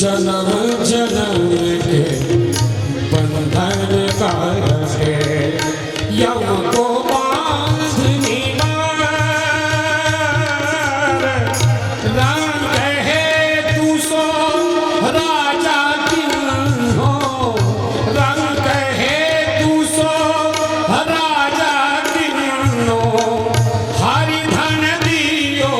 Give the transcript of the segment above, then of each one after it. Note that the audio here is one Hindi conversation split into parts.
जन्म जन्म के बंधन करके यम को बांध निवार रंग है तू सो राजा किन्हो रंग है तू सो राजा किन्हो हरि धन दियो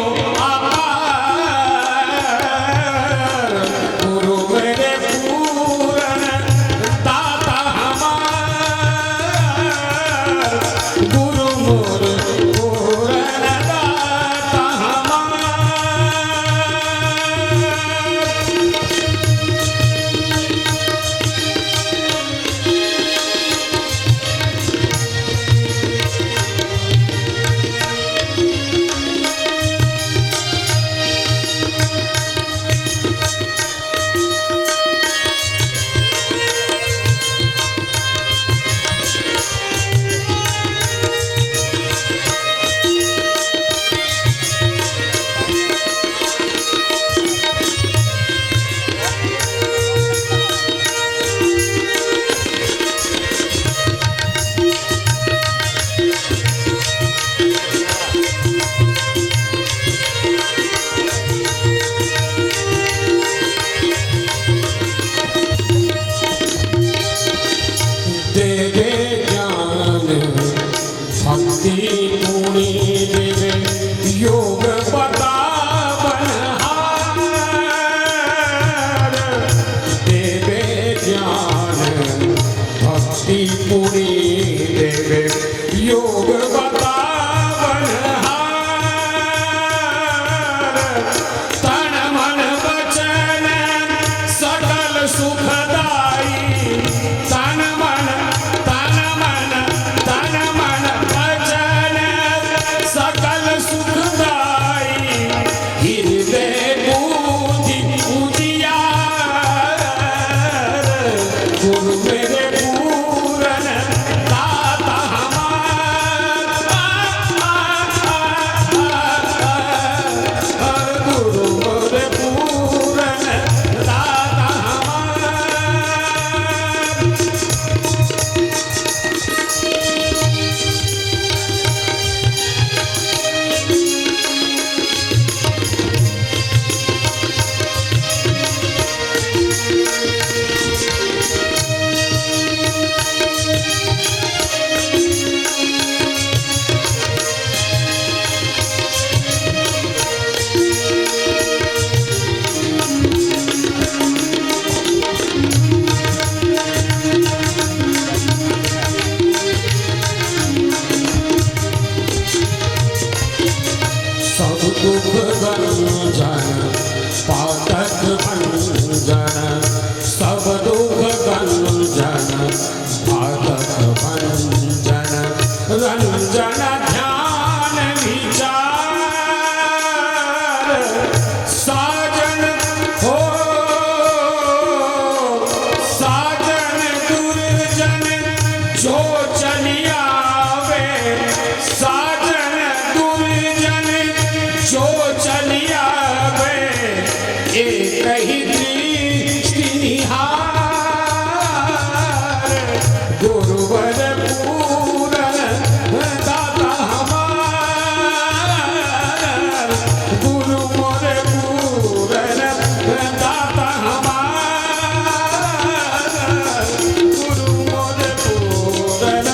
योग बतावन हार देवे ज्ञान भक्ति पुरी देवे योग बतावन हार तन मन वचन सकल सुखदाई तन मन वचन सकल सुखदाई हृदय बुद्धि उजियार गुरु मेरे पूरन दाता गुरु मेरे पूरन दाता सब दुख गंजन पातक भंजन सब दुख गंजन पातक भंजन रंजन ध्यान विचार साजन हो साजन दुर्जन जो चलियावे साजन दुर्जन जो चलिया वे एक ही दृष्टि निहार गुरुवर पूरन दाता हमार गुरु मोर पूरन दाता हमार गुरु मोर पूरन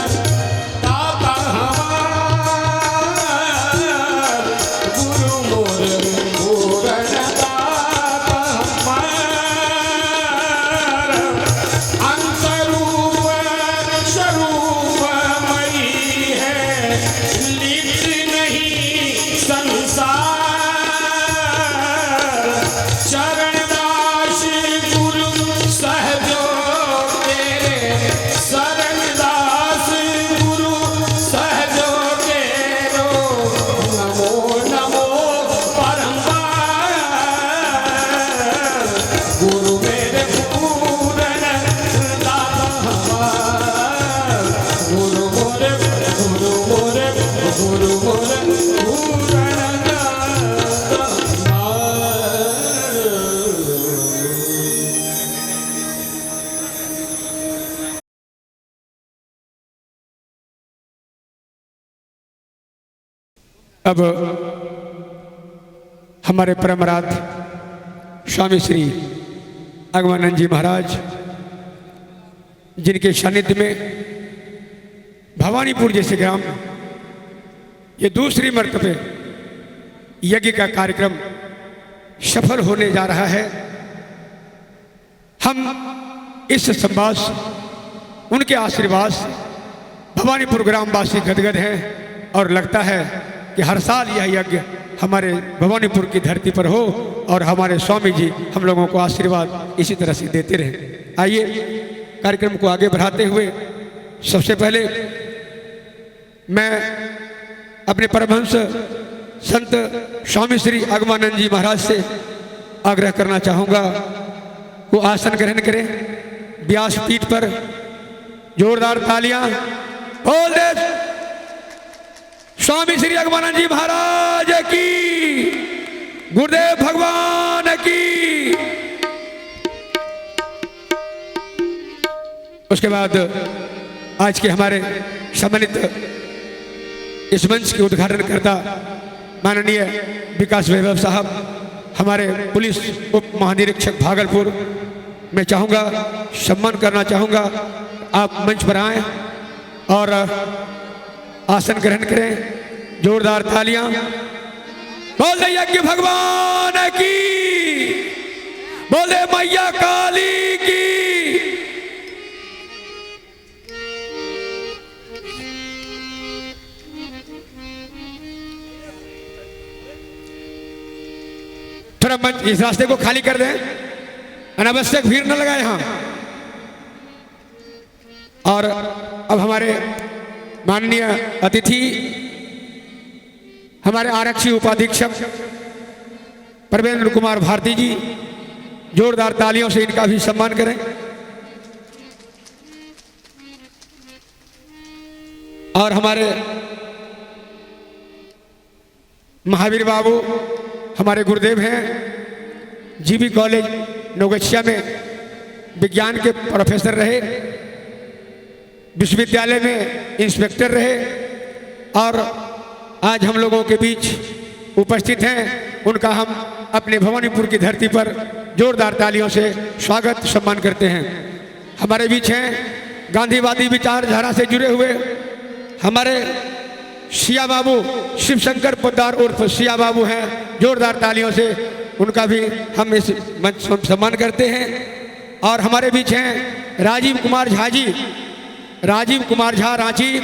अब हमारे परमराध स्वामी श्री अगमानंद जी महाराज, जिनके सानिध्य में भवानीपुर जैसे ग्राम में ये दूसरी मर्तबे यज्ञ का कार्यक्रम सफल होने जा रहा है, हम इस संवाद से, उनके आशीर्वाद से भवानीपुर ग्रामवासी गदगद हैं और लगता है कि हर साल यह यज्ञ हमारे भवानीपुर की धरती पर हो और हमारे स्वामी जी हम लोगों को आशीर्वाद इसी तरह से देते रहें। आइए कार्यक्रम को आगे बढ़ाते हुए सबसे पहले मैं अपने परमहंस संत स्वामी श्री अगमानंद जी महाराज से आग्रह करना चाहूँगा, वो आसन ग्रहण करें व्यासपीठ पर। जोरदार तालियां बोल दे स्वामी श्री अगमानंद जी महाराज की, गुरुदेव भगवान की। उसके बाद आज के हमारे सम्मानित इस मंच के उद्घाटन करता माननीय विकास वैभव साहब, हमारे पुलिस उप महानिरीक्षक भागलपुर, मैं चाहूँगा सम्मान करना चाहूँगा, आप मंच पर आएं और आसन ग्रहण करें। जोरदार तालियां बोल दे यज्ञ भगवान की, बोल दे मैया काली की। थोड़ा मंच इस रास्ते को खाली कर दें, अनावश्यक भीड़ न लगाए यहां। और अब हमारे माननीय अतिथि, हमारे आरक्षी उपाधीक्षक परवेंद्र कुमार भारती जी, जोरदार तालियों से इनका भी सम्मान करें। और हमारे महावीर बाबू हमारे गुरुदेव हैं, जीबी कॉलेज नौगछिया में विज्ञान के प्रोफेसर रहे, विश्वविद्यालय में इंस्पेक्टर रहे और आज हम लोगों के बीच उपस्थित हैं। उनका हम अपने भवानीपुर की धरती पर जोरदार तालियों से स्वागत सम्मान करते हैं। हमारे बीच हैं गांधीवादी विचारधारा से जुड़े हुए हमारे सिया बाबू, शिव शंकर पोद्दार उर्फ सिया बाबू हैं, जोरदार तालियों से उनका भी हम इस मंच सम्मान करते हैं। और हमारे बीच हैं राजीव कुमार झा जी, राजीव कुमार झा रांची,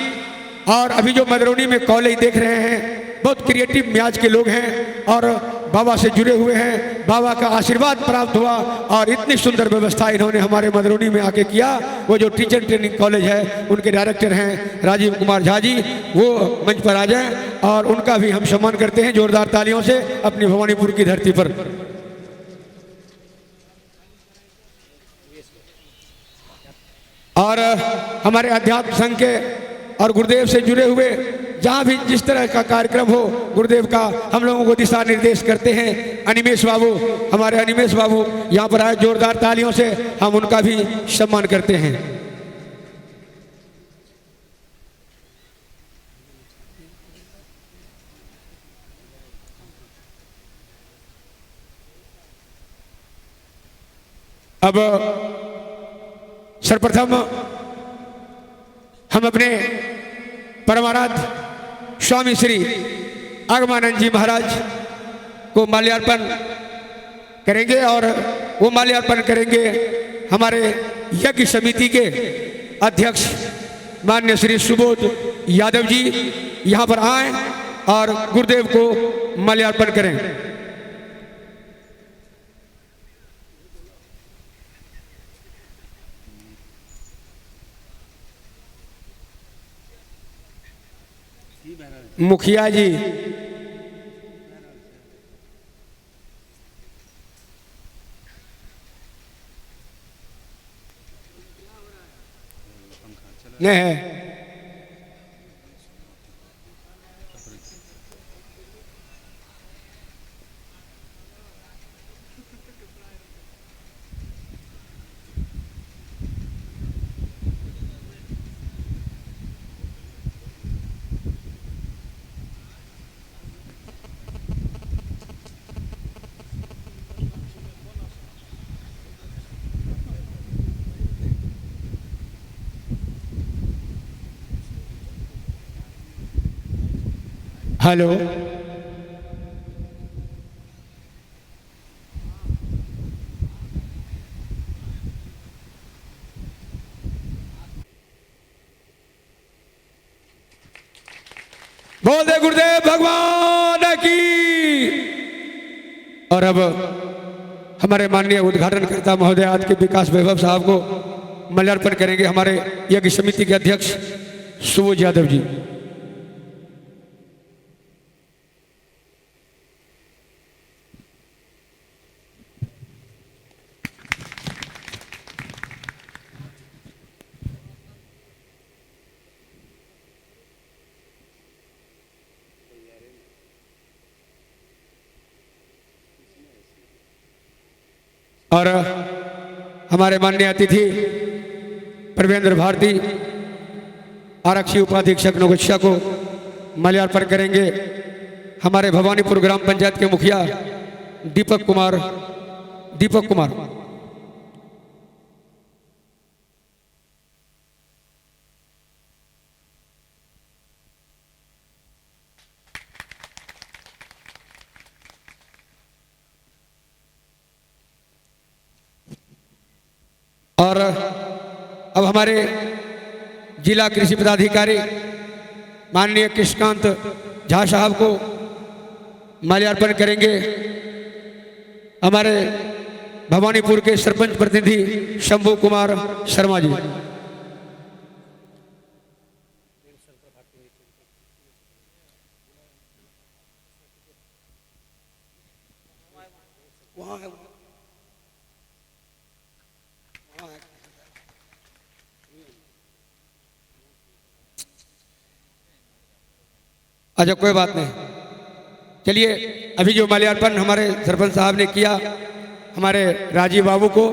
और अभी जो मदरौनी में कॉलेज देख रहे हैं, बहुत क्रिएटिव मियाज के लोग हैं और बाबा से जुड़े हुए हैं, बाबा का आशीर्वाद प्राप्त हुआ और इतनी सुंदर व्यवस्था इन्होंने हमारे मदरौनी में आके किया। वो जो टीचर ट्रेनिंग कॉलेज है उनके डायरेक्टर हैं राजीव कुमार झा जी, वो मंच पर आ जाएं और उनका भी हम सम्मान करते हैं जोरदार तालियों से अपनी भवानीपुर की धरती पर। और हमारे अध्यात्म संघ के और गुरुदेव से जुड़े हुए जहाँ भी जिस तरह का कार्यक्रम हो, गुरुदेव का हम लोगों को दिशा निर्देश करते हैं। अनिमेश बाबू, हमारे अनिमेश बाबू यहाँ पर आए, जोरदार तालियों से हम उनका भी सम्मान करते हैं। अब सर्वप्रथम हम अपने परमाराध्य स्वामी श्री अगमानंद जी महाराज को माल्यार्पण करेंगे और वो माल्यार्पण करेंगे हमारे यज्ञ समिति के अध्यक्ष माननीय श्री सुबोध यादव जी। यहाँ पर आए और गुरुदेव को माल्यार्पण करें। मुखिया जी, नहीं है हेलो। बोल दे गुरुदेव भगवान की। और अब हमारे माननीय उद्घाटनकर्ता महोदय आज के विकास वैभव साहब को माल्यार्पण करेंगे हमारे यज्ञ समिति के अध्यक्ष सुबोध यादव जी। और हमारे माननीय अतिथि प्रवेंद्र भारती आरक्षी उपाधीक्षक नौगछिया को माल्यार्पण करेंगे हमारे भवानीपुर ग्राम पंचायत के मुखिया दीपक कुमार। और अब हमारे जिला कृषि पदाधिकारी माननीय कृष्णकांत झा साहब को माल्यार्पण करेंगे हमारे भवानीपुर के सरपंच प्रतिनिधि शंभू कुमार शर्मा जी। अच्छा कोई बात नहीं, चलिए अभी जो माल्यार्पण हमारे सरपंच साहब ने किया हमारे राजीव बाबू को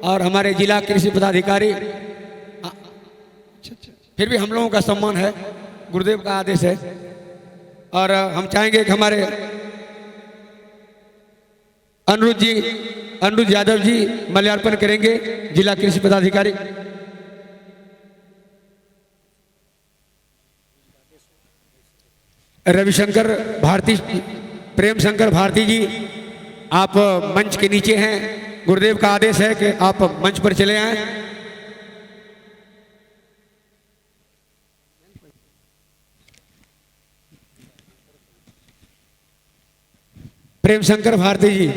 और हमारे जिला कृषि पदाधिकारी, फिर भी हम लोगों का सम्मान है, गुरुदेव का आदेश है। और हम चाहेंगे कि हमारे अनुरुद्ध यादव जी माल्यार्पण करेंगे जिला कृषि पदाधिकारी। रविशंकर भारती, प्रेम शंकर भारती जी आप मंच के नीचे हैं, गुरुदेव का आदेश है कि आप मंच पर चले आएं। प्रेम शंकर भारती जी।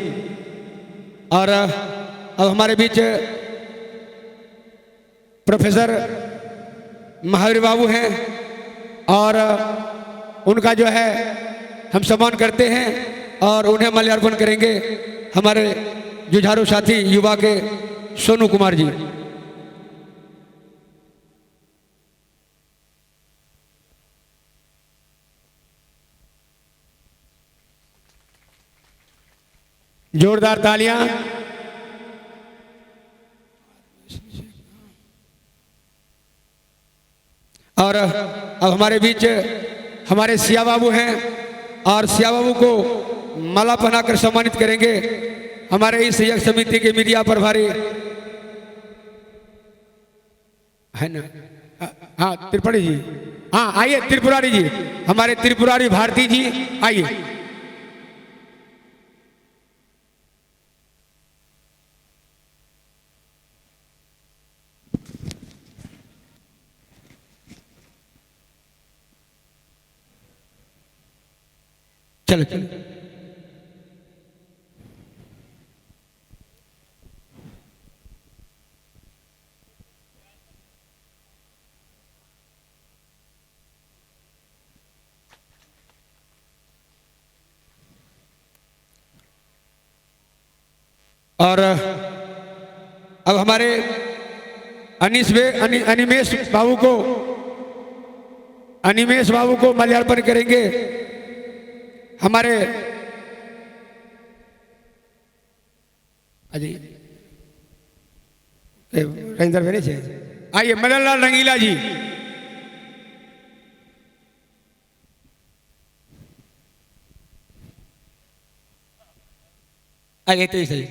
और अब हमारे बीच प्रोफेसर महावीर बाबू हैं और उनका जो है हम सम्मान करते हैं और उन्हें माल्यार्पण करेंगे हमारे जुझारू साथी युवा के सोनू कुमार जी। जोरदार तालियां। और अब हमारे बीच हमारे सिया बाबू हैं और सिया बाबू को माला पहनाकर सम्मानित करेंगे हमारे इस यज्ञ समिति के मीडिया प्रभारी है ना। हाँ त्रिपुरारी जी, हाँ आइए त्रिपुरारी जी, हमारे त्रिपुरारी भारती जी आइए। चलो चलो। और अब हमारे अनिमेश बाबू को माल्यार्पण करेंगे हमारे रविंदर भेरे छे। आइए मदन लाल रंगीला जी। आइए तो सही।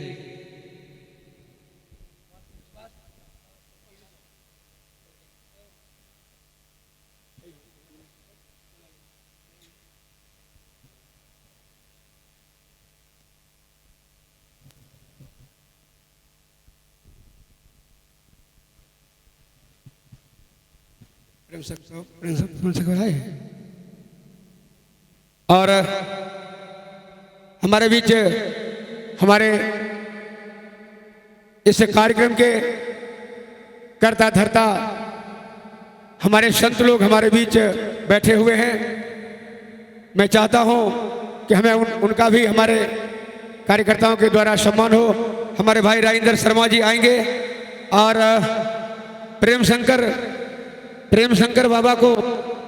और हमारे बीच हमारे इस कार्यक्रम के करता धरता हमारे संत लोग हमारे बीच बैठे हुए हैं। मैं चाहता हूं कि हमें उनका भी हमारे कार्यकर्ताओं के द्वारा सम्मान हो। हमारे भाई राजेंद्र शर्मा जी आएंगे और प्रेम शंकर बाबा को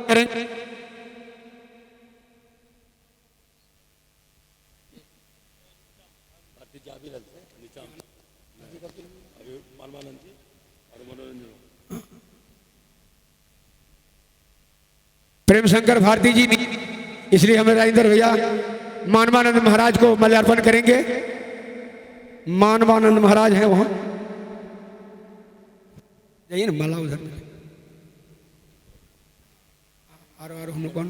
करेंगे। प्रेम शंकर भारती जी नहीं, इसलिए हमें राजेंद्र भैया मानवानंद महाराज को माल्यार्पण करेंगे। मानवानंद महाराज हैं वहां, जाइए ना माला उधर और हम कौन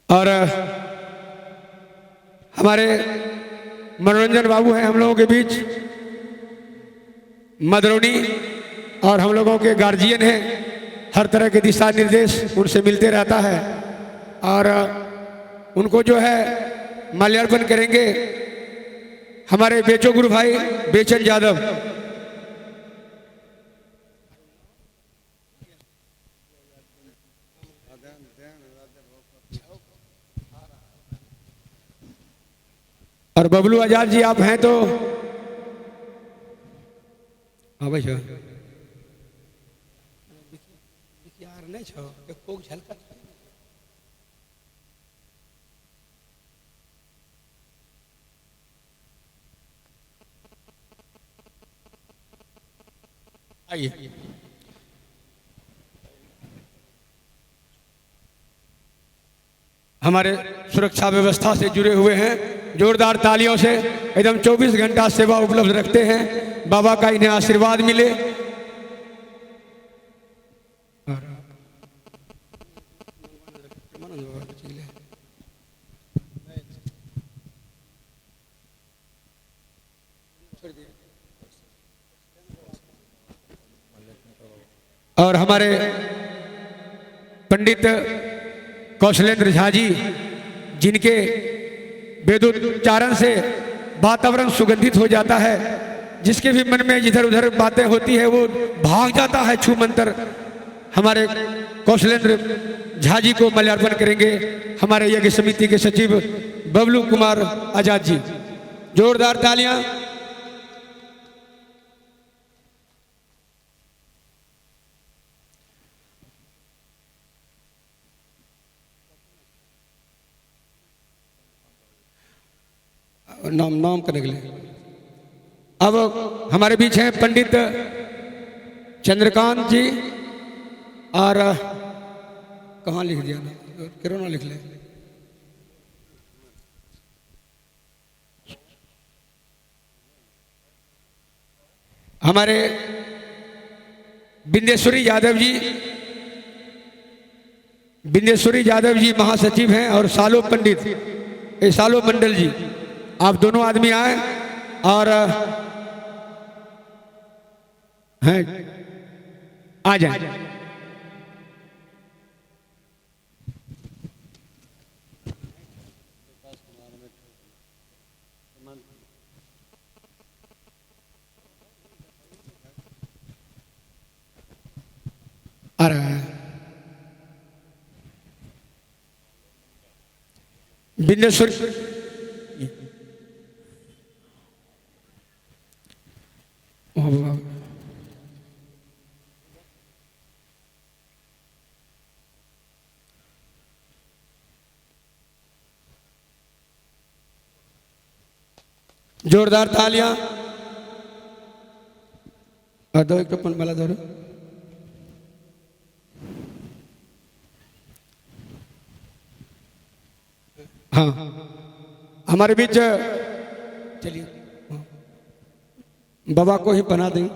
और हमारे मनोरंजन बाबू हैं हम लोगों के बीच, मदरौनी, और हम लोगों के गार्जियन हैं। हर तरह के दिशा निर्देश उनसे मिलते रहता है और उनको जो है माल्यार्पण करेंगे हमारे बेचो गुरु भाई बेचन यादव। और बबलू आजाद जी आप हैं तो हाँ भाई यार नहीं छो एक झलका आइए। हमारे सुरक्षा व्यवस्था से जुड़े हुए हैं, जोरदार तालियों से एकदम 24 घंटा सेवा उपलब्ध रखते हैं। बाबा का इन्हें आशीर्वाद मिले। और हमारे पंडित कौशलेंद्र झा जी, जिनके वेदोच्चारण से वातावरण सुगंधित हो जाता है, जिसके भी मन में इधर उधर बातें होती है वो भाग जाता है छू मंतर। हमारे कौशलेंद्र झा जी को माल्यार्पण करेंगे हमारे यज्ञ समिति के सचिव बबलू कुमार आजाद जी। जोरदार तालियां। नाम करने के लिए अब हमारे बीच हैं पंडित चंद्रकांत जी, और कहाँ लिख दिया ना, किरोना लिख ले। हमारे बिंदेश्वरी यादव जी महासचिव हैं, और सालो पंडित सालो मंडल जी, आप दोनों आदमी आए और हैं आ जाए। आ रहा है बिंदेश्वर जोरदार तालियां। और दो एक टप्पन वाला दो। हाँ हमारे बीच चलिए बाबा को ही बना देंगे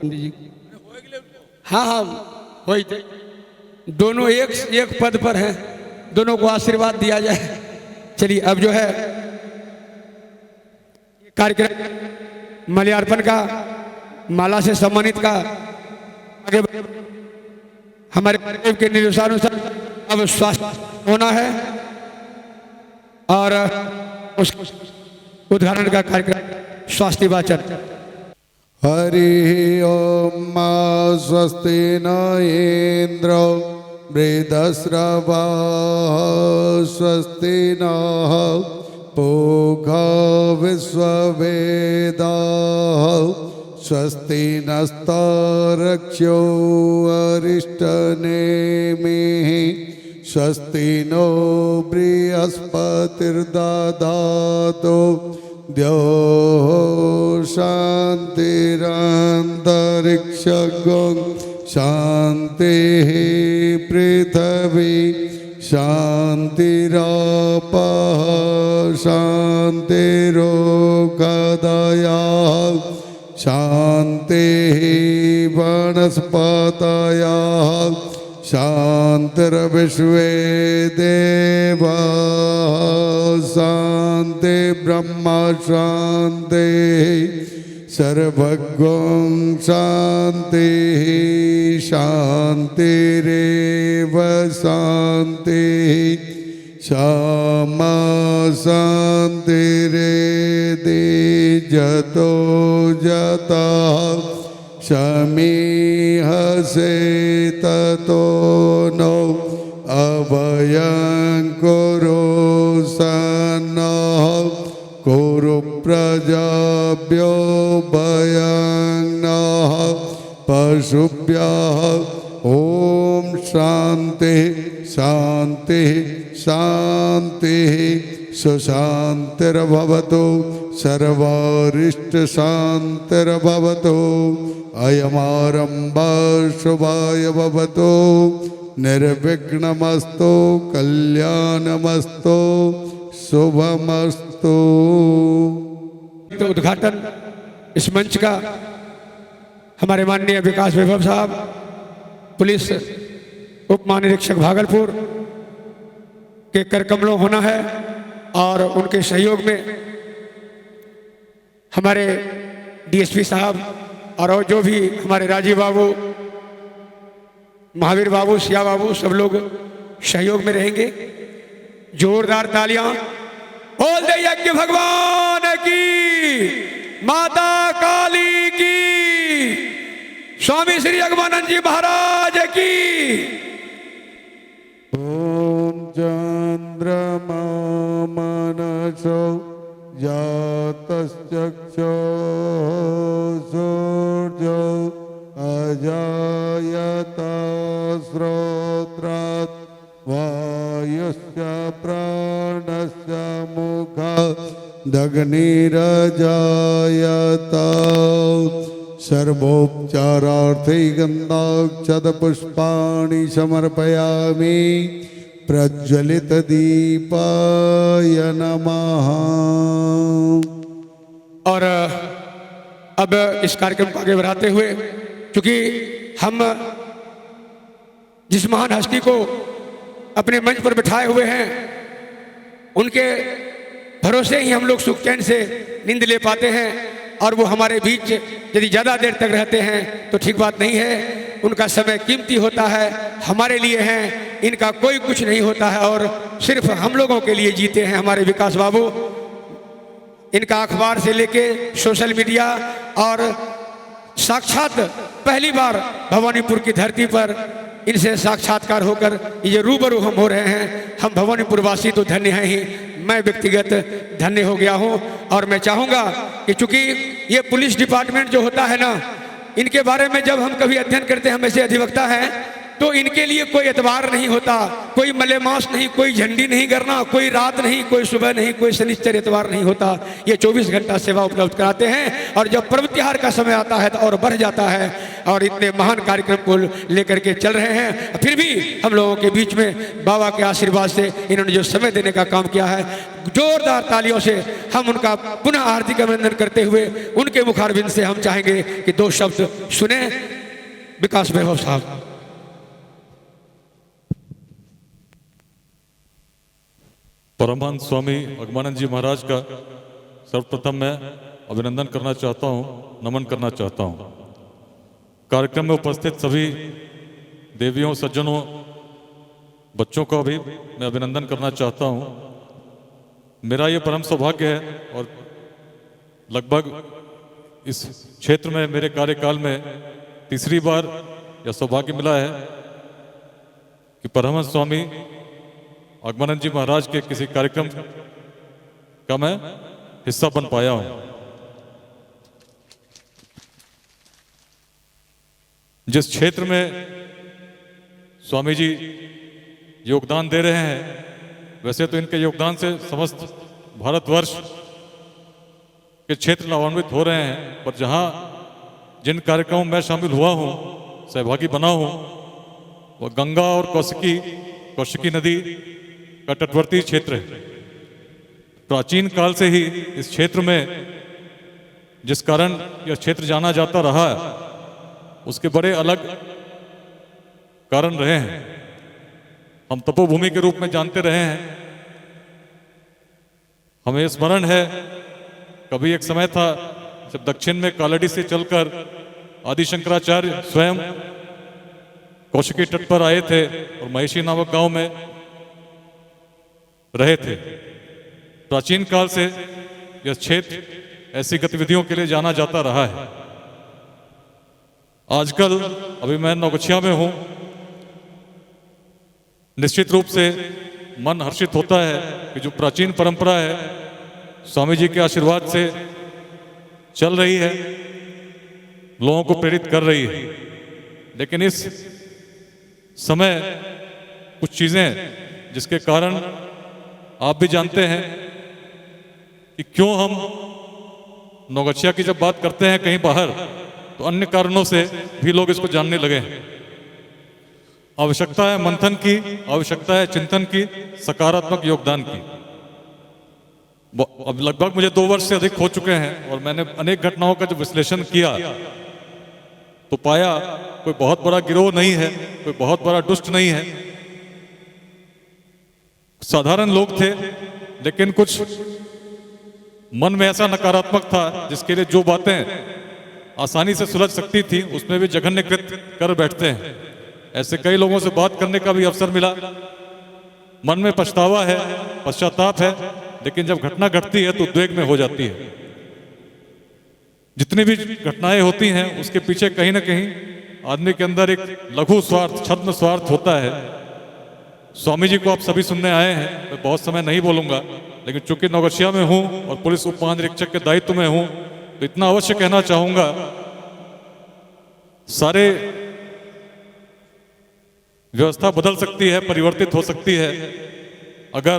पंडित जी। हाँ हाँ वही दोनों एक पद पर हैं, दोनों को आशीर्वाद दिया जाए। चलिए अब जो है कार्यक्रम माल्यार्पण का, माला से सम्मानित का आगे हमारे देव के निर्देशानुसार अब स्वास्थ्य होना है और उस उद्घाटन का कार्यक्रम स्वास्थ्य वाचन। हरि ओम स्वस्ति न इंद्र वृद्धश्रवा स्वस्ति नः पूषा विश्ववेदाः स्वस्ति नस्तारक्षो अरिष्टनेमिः स्वस्ति नो बृहस्पतिर्दधातु द्यो शान्तिरन्तरिक्षं शान्तिः पृथिवी शान्तिरापः शान्तिरोगदयः शान्तिः वनस्पतयः शान्तिर्विश्वे देवा शान्ति ब्रह्म शान्ति सर्वगं शान्तिः शान्तिरेव शान्तिः क्षमा शान्तिरेधि जतो जतः शमीहसे ततो नो अभयं कुरु सन्नः कुरु प्रजाभ्यो भयं नः पशुभ्यः ओम शांति शांति शांति सुशांतिर्भवतु सर्वारिष्ट शांतिर्भवतु अयमारंभः शुभाय भवतु निर्विघ्नमस्तु कल्याणमस्तु शुभमस्तु। तो उद्घाटन इस मंच का हमारे माननीय विकास वैभव साहब, पुलिस उप महानिरीक्षक भागलपुर के करकमलों होना है और उनके सहयोग में हमारे डीएसपी साहब और जो भी हमारे राजीव बाबू, महावीर बाबू, सिया बाबू सब लोग सहयोग में रहेंगे। जोरदार तालियां बोल दे यज्ञ भगवान की, माता काली की, स्वामी श्री जगमानंद जी महाराज की। ओम चंद्रमा मनसो जातश्चक्षो सूर्यो अजायता श्रोत्रात् वायुश्च प्राणश्च मुखादग्निरजायता सर्वोपचारार्थे गन्धाक्षत पुष्पाणि समर्पयामि प्रज्वलित दीपाय नमः। और अब इस कार्यक्रम को आगे बढ़ाते हुए, क्योंकि हम जिस महान हस्ती को अपने मंच पर बिठाए हुए हैं, उनके भरोसे ही हम लोग सुख चैन से नींद ले पाते हैं, और वो हमारे बीच यदि ज़्यादा देर तक रहते हैं तो ठीक बात नहीं है। उनका समय कीमती होता है, हमारे लिए हैं, इनका कोई कुछ नहीं होता है और सिर्फ हम लोगों के लिए जीते हैं हमारे विकास बाबू। इनका अखबार से लेके सोशल मीडिया और साक्षात पहली बार भवानीपुर की धरती पर इनसे साक्षात्कार होकर ये रूबरू हम हो रहे हैं। हम भवानीपुर वासी तो धन्य हैं ही, मैं व्यक्तिगत धन्य हो गया हूं। और मैं चाहूँगा कि चूंकि ये पुलिस डिपार्टमेंट जो होता है ना, इनके बारे में जब हम कभी अध्ययन करते हैं, हम ऐसे अधिवक्ता हैं, तो इनके लिए कोई एतबार नहीं होता, कोई मलेमास नहीं, कोई झंडी नहीं करना, कोई रात नहीं, कोई सुबह नहीं, कोई शनिश्चर एतवार नहीं होता। ये 24 घंटा सेवा उपलब्ध कराते हैं और जब पर्व त्योहार का समय आता है तो और बढ़ जाता है। और इतने महान कार्यक्रम को लेकर के चल रहे हैं, फिर भी हम लोगों के बीच में बाबा के आशीर्वाद से इन्होंने जो समय देने का काम किया है, जोरदार तालियों से हम उनका पुनः हार्दिक अभिनंदन करते हुए उनके मुखारबिंद से हम चाहेंगे कि 2 शब्द सुने। विकास वैभव साहब। परमहंस स्वामी अगमानंद जी महाराज का सर्वप्रथम मैं अभिनंदन करना चाहता हूँ, नमन करना चाहता हूँ। कार्यक्रम में उपस्थित सभी देवियों, सज्जनों, बच्चों का भी मैं अभिनंदन करना चाहता हूँ। मेरा ये परम सौभाग्य है और लगभग इस क्षेत्र में मेरे कार्यकाल में तीसरी बार यह सौभाग्य मिला है कि परमहंस स्वामी अगमानंद जी महाराज के किसी कार्यक्रम का मैं हिस्सा बन पाया हूं। जिस क्षेत्र में स्वामी जी योगदान दे रहे हैं, वैसे तो इनके योगदान से समस्त भारतवर्ष के क्षेत्र लाभान्वित हो रहे हैं, पर जहां जिन कार्यक्रमों में मैं शामिल हुआ हूं, सहभागी बना हूं, वह गंगा और कौशिकी नदी का तटवर्ती क्षेत्र है। प्राचीन काल से ही इस क्षेत्र में जिस कारण यह क्षेत्र जाना जाता रहा है, उसके बड़े अलग कारण रहे हैं। हम तपोभूमि के रूप में जानते रहे हैं। हमें स्मरण है, कभी एक समय था जब दक्षिण में कालड़ी से चलकर आदि शंकराचार्य स्वयं कौशिकी तट पर आए थे और महिषी नामक गांव में रहे थे। प्राचीन काल से यह क्षेत्र ऐसी गतिविधियों के लिए जाना जाता रहा है। आजकल अभी मैं नौगछिया में हूं। निश्चित रूप से मन हर्षित होता है कि जो प्राचीन परंपरा है स्वामी जी के आशीर्वाद से चल रही है, लोगों को प्रेरित कर रही है। लेकिन इस समय कुछ चीजें जिसके कारण आप भी जानते हैं कि क्यों हम नौगछिया की जब बात करते हैं कहीं बाहर, तो अन्य कारणों से भी लोग इसको जानने लगे हैं। आवश्यकता है मंथन की, आवश्यकता है चिंतन की, सकारात्मक योगदान की। अब लगभग मुझे 2 वर्ष से अधिक हो चुके हैं और मैंने अनेक घटनाओं का जब विश्लेषण किया तो पाया कोई बहुत बड़ा गिरोह नहीं है, कोई बहुत बड़ा दुष्ट नहीं है। साधारण लोग थे, लेकिन कुछ मन में ऐसा नकारात्मक था जिसके लिए जो बातें आसानी से सुलझ सकती थी उसमें भी जघन्य कृत्य कर बैठते हैं। ऐसे कई लोगों से बात करने का भी अवसर मिला। मन में पछतावा है, पश्चाताप है, लेकिन जब घटना घटती है तो उद्वेग में हो जाती है। जितनी भी घटनाएं होती हैं उसके पीछे कहीं ना कहीं आदमी के अंदर एक लघु स्वार्थ, छद्म स्वार्थ होता है। स्वामी जी को आप सभी सुनने आए हैं, मैं बहुत समय नहीं बोलूंगा, लेकिन चूंकि नौगछिया में हूं और पुलिस उप महानिरीक्षक के दायित्व में हूं, तो इतना अवश्य कहना चाहूंगा, सारे व्यवस्था बदल सकती है, परिवर्तित हो सकती है, अगर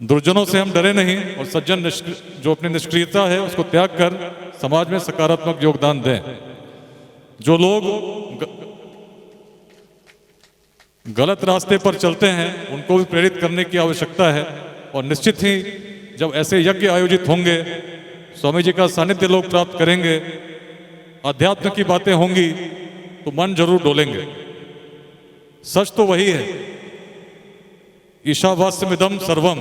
दुर्जनों से हम डरे नहीं और सज्जन जो अपनी निष्क्रियता है उसको त्याग कर समाज में सकारात्मक योगदान दें। जो लोग गलत रास्ते पर चलते हैं उनको भी प्रेरित करने की आवश्यकता है। और निश्चित ही जब ऐसे यज्ञ आयोजित होंगे, स्वामी जी का सानिध्य लोग प्राप्त करेंगे, अध्यात्म की बातें होंगी, तो मन जरूर डोलेंगे। सच तो वही है, ईशावास्यमिदं सर्वम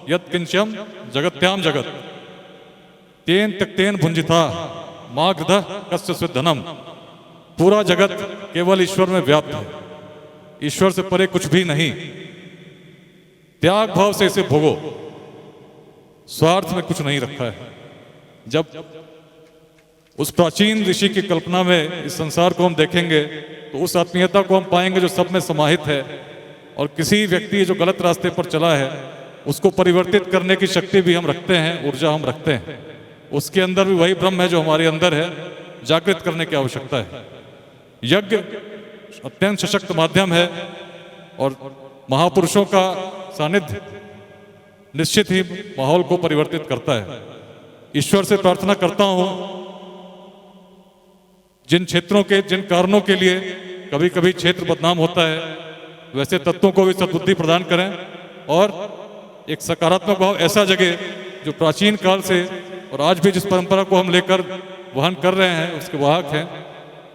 यत् किंचम जगत्याम जगत तेन त्यक्तेन भुंजिता मा गृधः कस्य स्विद्धनम। पूरा जगत केवल ईश्वर में व्याप्त है, ईश्वर से परे कुछ भी नहीं। त्याग भाव से इसे भोगो, स्वार्थ में कुछ नहीं रखा है। जब उस प्राचीन ऋषि की कल्पना में इस संसार को हम देखेंगे तो उस आत्मीयता को हम पाएंगे जो सब में समाहित है। और किसी व्यक्ति जो गलत रास्ते पर चला है उसको परिवर्तित करने की शक्ति भी हम रखते हैं, ऊर्जा हम रखते हैं। उसके अंदर भी वही ब्रह्म है जो हमारे अंदर है, जागृत करने की आवश्यकता है। यज्ञ अत्यंत सशक्त माध्यम है और महापुरुषों का सानिध्य निश्चित ही माहौल को परिवर्तित करता है। ईश्वर से प्रार्थना करता हूं, जिन क्षेत्रों के, जिन कारणों के लिए कभी कभी क्षेत्र बदनाम होता है, वैसे तत्वों को भी सद्बुद्धि प्रदान करें और एक सकारात्मक भाव ऐसा जगे जो प्राचीन काल से और आज भी जिस परंपरा को हम लेकर वहन कर रहे हैं, उसके वाहक हैं,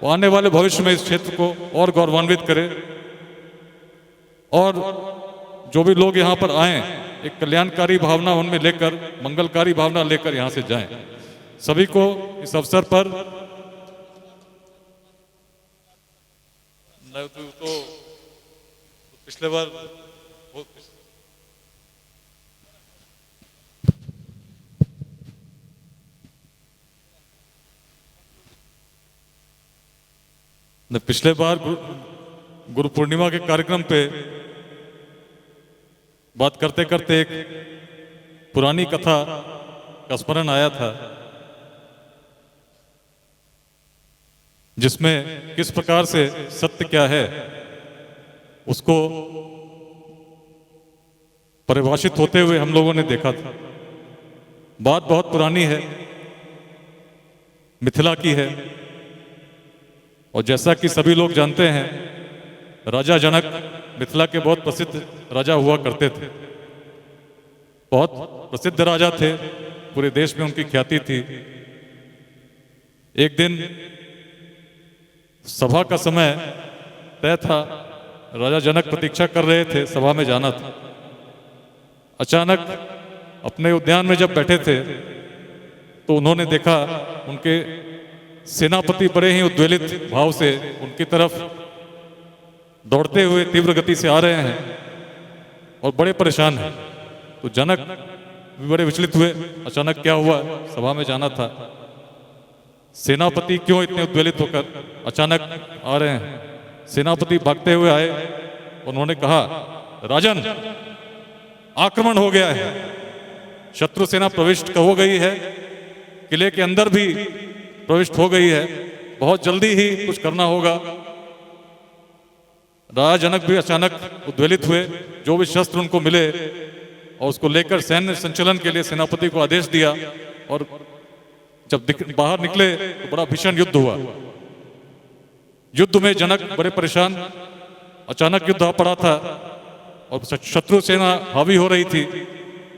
वो आने वाले भविष्य में इस क्षेत्र को और गौरवान्वित करे। और जो भी लोग यहाँ पर आए एक कल्याणकारी भावना उनमें लेकर, मंगलकारी भावना लेकर यहाँ से जाएं। सभी को इस अवसर पर तो पिछले बार पिछले बार गुरु पूर्णिमा के कार्यक्रम पे बात करते करते एक पुरानी कथा का स्मरण आया था, जिसमें किस प्रकार से सत्य क्या है उसको परिभाषित होते हुए हम लोगों ने देखा था। बात बहुत पुरानी है, मिथिला की है, और जैसा कि सभी लोग जानते हैं राजा जनक मिथिला के बहुत प्रसिद्ध राजा हुआ करते थे। बहुत प्रसिद्ध राजा थे, पूरे देश में उनकी ख्याति थी। एक दिन सभा का समय तय था, राजा जनक प्रतीक्षा कर रहे थे, सभा में जाना था। अचानक अपने उद्यान में जब बैठे थे तो उन्होंने देखा उनके सेनापति बड़े ही उद्वेलित भाव से उनकी तरफ दौड़ते हुए तीव्र गति से आ रहे हैं और बड़े परेशान हैं। तो जनक भी बड़े विचलित हुए, अचानक क्या हुआ, सभा में जाना था, सेनापति क्यों इतने उद्वेलित होकर अचानक आ रहे हैं। सेनापति भागते हुए आए, उन्होंने कहा, राजन आक्रमण हो गया है, शत्रु सेना प्रविष्ट हो गई है, किले के अंदर भी प्रविष्ट हो गई है, बहुत जल्दी ही कुछ करना होगा। राजा जनक भी अचानक उद्वेलित हुए, जो भी शस्त्र उनको मिले और उसको लेकर सैन्य संचलन के लिए सेनापति को आदेश दिया। और जब बाहर निकले तो बड़ा भीषण युद्ध हुआ। युद्ध में जनक बड़े परेशान, अचानक युद्ध आ पड़ा था और शत्रु सेना हावी हो रही थी।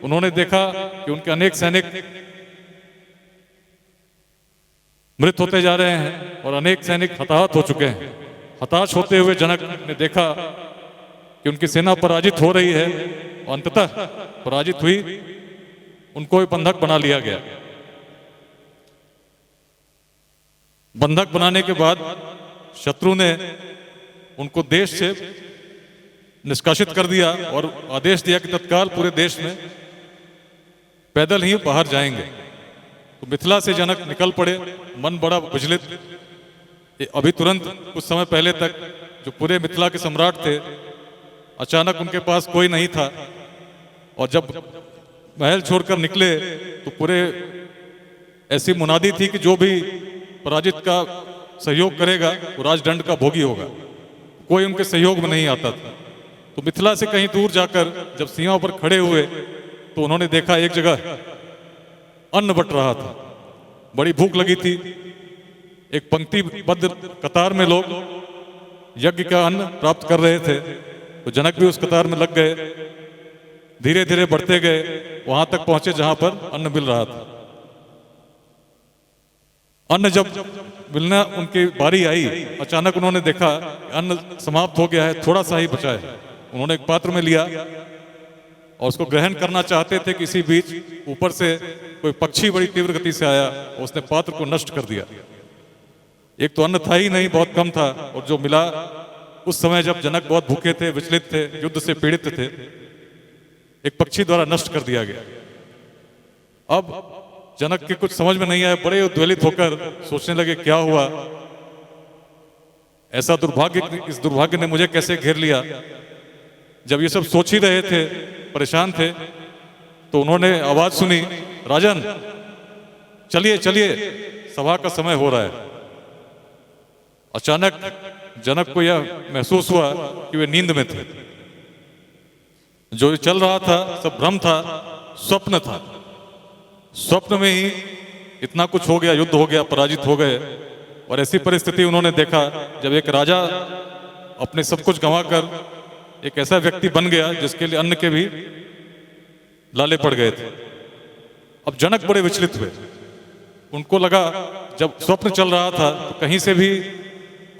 उन्होंने देखा कि उनके अनेक सैनिक मृत होते जा रहे हैं और अनेक सैनिक हताहत हो चुके हैं। हताश होते हुए जनक ने देखा कि उनकी सेना पराजित हो रही है और अंततः पराजित हुई, उनको बंधक बना लिया गया। बंधक बनाने के बाद शत्रु ने उनको देश से निष्कासित कर दिया और आदेश दिया कि तत्काल पूरे देश में पैदल ही बाहर जाएंगे। तो मिथिला से जनक निकल पड़े, मन बड़ा विचलित। अभी तुरंत कुछ समय पहले तक जो पूरे मिथिला के सम्राट थे, अचानक उनके पास कोई नहीं था, और जब महल छोड़कर निकले तो पूरे ऐसी मुनादी थी कि जो भी पराजित का सहयोग करेगा वो राजदंड का भोगी होगा। कोई उनके सहयोग में नहीं आता था। तो मिथिला से कहीं दूर जाकर जब सीमा पर खड़े हुए तो उन्होंने देखा एक जगह अन्न बट रहा था, बड़ी भूख लगी थी। एक पंक्तिबद्ध कतार में लोग यज्ञ का अन्न प्राप्त कर रहे थे, तो जनक भी उस कतार में लग गए। धीरे धीरे बढ़ते गए, वहां तक पहुंचे जहां पर अन्न मिल रहा था। अन्न जब मिलना उनकी बारी आई, अचानक उन्होंने देखा अन्न समाप्त हो गया है, थोड़ा सा ही बचा है। उन्होंने एक पात्र में लिया और उसको ग्रहण करना चाहते थे कि इसी बीच ऊपर से कोई पक्षी बड़ी तीव्र गति से आया और उसने पात्र को नष्ट कर दिया। एक तो अन्न था ही नहीं, बहुत कम था, और जो मिला उस समय जब जनक बहुत भूखे थे, विचलित थे, युद्ध से पीड़ित थे, एक पक्षी द्वारा नष्ट कर दिया गया। अब जनक के कुछ समझ में नहीं आया, बड़े उद्वेलित होकर सोचने लगे क्या हुआ, ऐसा दुर्भाग्य, इस दुर्भाग्य ने मुझे कैसे घेर लिया। जब ये सब सोच ही रहे थे, परेशान थे, तो उन्होंने आवाज सुनी, राजन चलिए चलिए, सभा का समय हो रहा है। अचानक जनक को यह महसूस हुआ कि वे नींद में थे। जो चल रहा था सब भ्रम था, स्वप्न था। स्वप्न में ही इतना कुछ हो गया, युद्ध हो गया, पराजित हो गए। और ऐसी परिस्थिति उन्होंने देखा जब एक राजा अपने सब कुछ गंवाकर एक ऐसा व्यक्ति बन गया जिसके लिए अन्न के भी लाले पड़ गए थे। अब जनक बड़े विचलित हुए। उनको लगा जब स्वप्न चल रहा था तो कहीं से भी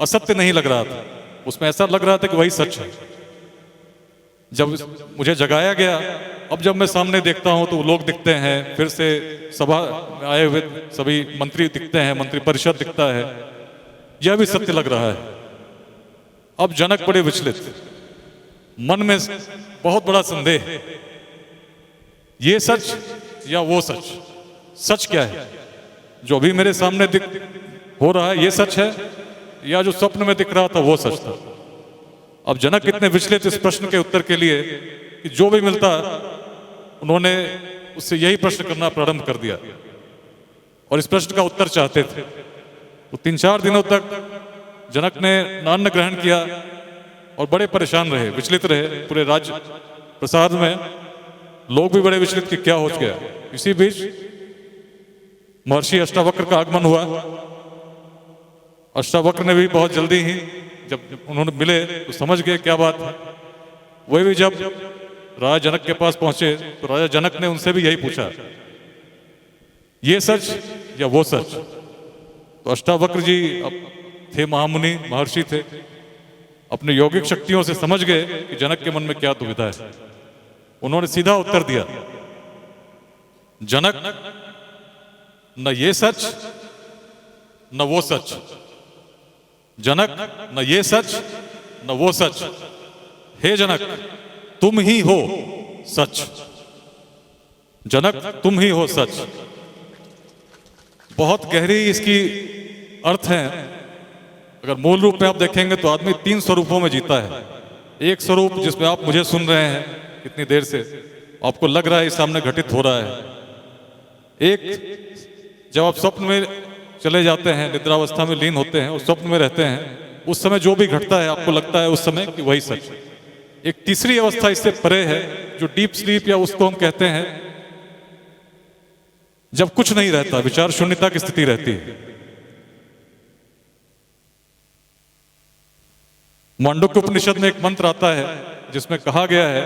असत्य नहीं लग रहा था, उसमें ऐसा लग रहा था कि वही सच है। जब मुझे जगाया गया, अब जब मैं सामने देखता हूं तो लोग दिखते हैं, फिर से सभा में आए हुए सभी मंत्री दिखते हैं, मंत्रिपरिषद दिखता है, यह भी सत्य लग रहा है। अब जनक बड़े विचलित, मन में बहुत बड़ा संदेह, ये सच या वो सच, सच क्या है? जो अभी मेरे सामने हो रहा है ये सच है या जो स्वप्न में दिख रहा था वो सच था? अब जनक इतने विचलित इस प्रश्न के उत्तर के लिए कि जो भी मिलता उन्होंने उससे यही प्रश्न करना प्रारंभ कर दिया और इस प्रश्न का उत्तर चाहते थे। तो 3-4 दिनों तक जनक ने अन्न ग्रहण किया और बड़े परेशान रहे, विचलित रहे। पूरे राज्य प्रसाद में लोग भी बड़े विचलित कि क्या हो गया। इसी बीच महर्षि अष्टावक्र का आगमन हुआ। अष्टावक्र ने भी बहुत जल्दी ही जब उन्होंने मिले तो समझ गए क्या बात है। वे भी जब राजा जनक के पास पहुंचे तो राजा जनक ने उनसे भी यही पूछा, ये सच या वो सच? तो अष्टावक्र जी अब थे महामुनि, महर्षि थे, अपने यौगिक शक्तियों से समझ गए कि जनक के मन में क्या दुविधा है। उन्होंने सीधा उत्तर दिया, जनक, न ये सच न वो सच। जनक, न ये सच न वो सच। हे जनक, तुम ही हो सच। जनक, तुम ही हो सच। बहुत गहरी इसकी अर्थ है। अगर मूल रूप में आप देखेंगे तो आदमी 3 स्वरूपों में जीता है। एक स्वरूप जिसमें आप मुझे सुन रहे हैं इतनी देर से, आपको लग रहा है इस सामने घटित हो रहा है। एक जब आप स्वप्न में चले जाते हैं, निद्रावस्था में लीन होते हैं और स्वप्न में रहते हैं, उस समय जो भी घटता है आपको लगता है उस समय कि वही सच है। एक तीसरी अवस्था इससे परे है जो डीप स्लीप या उसको हम कहते हैं जब कुछ नहीं रहता, विचार शून्यता की स्थिति रहती है। मांडुक्य उपनिषद में एक मंत्र आता है जिसमें कहा गया है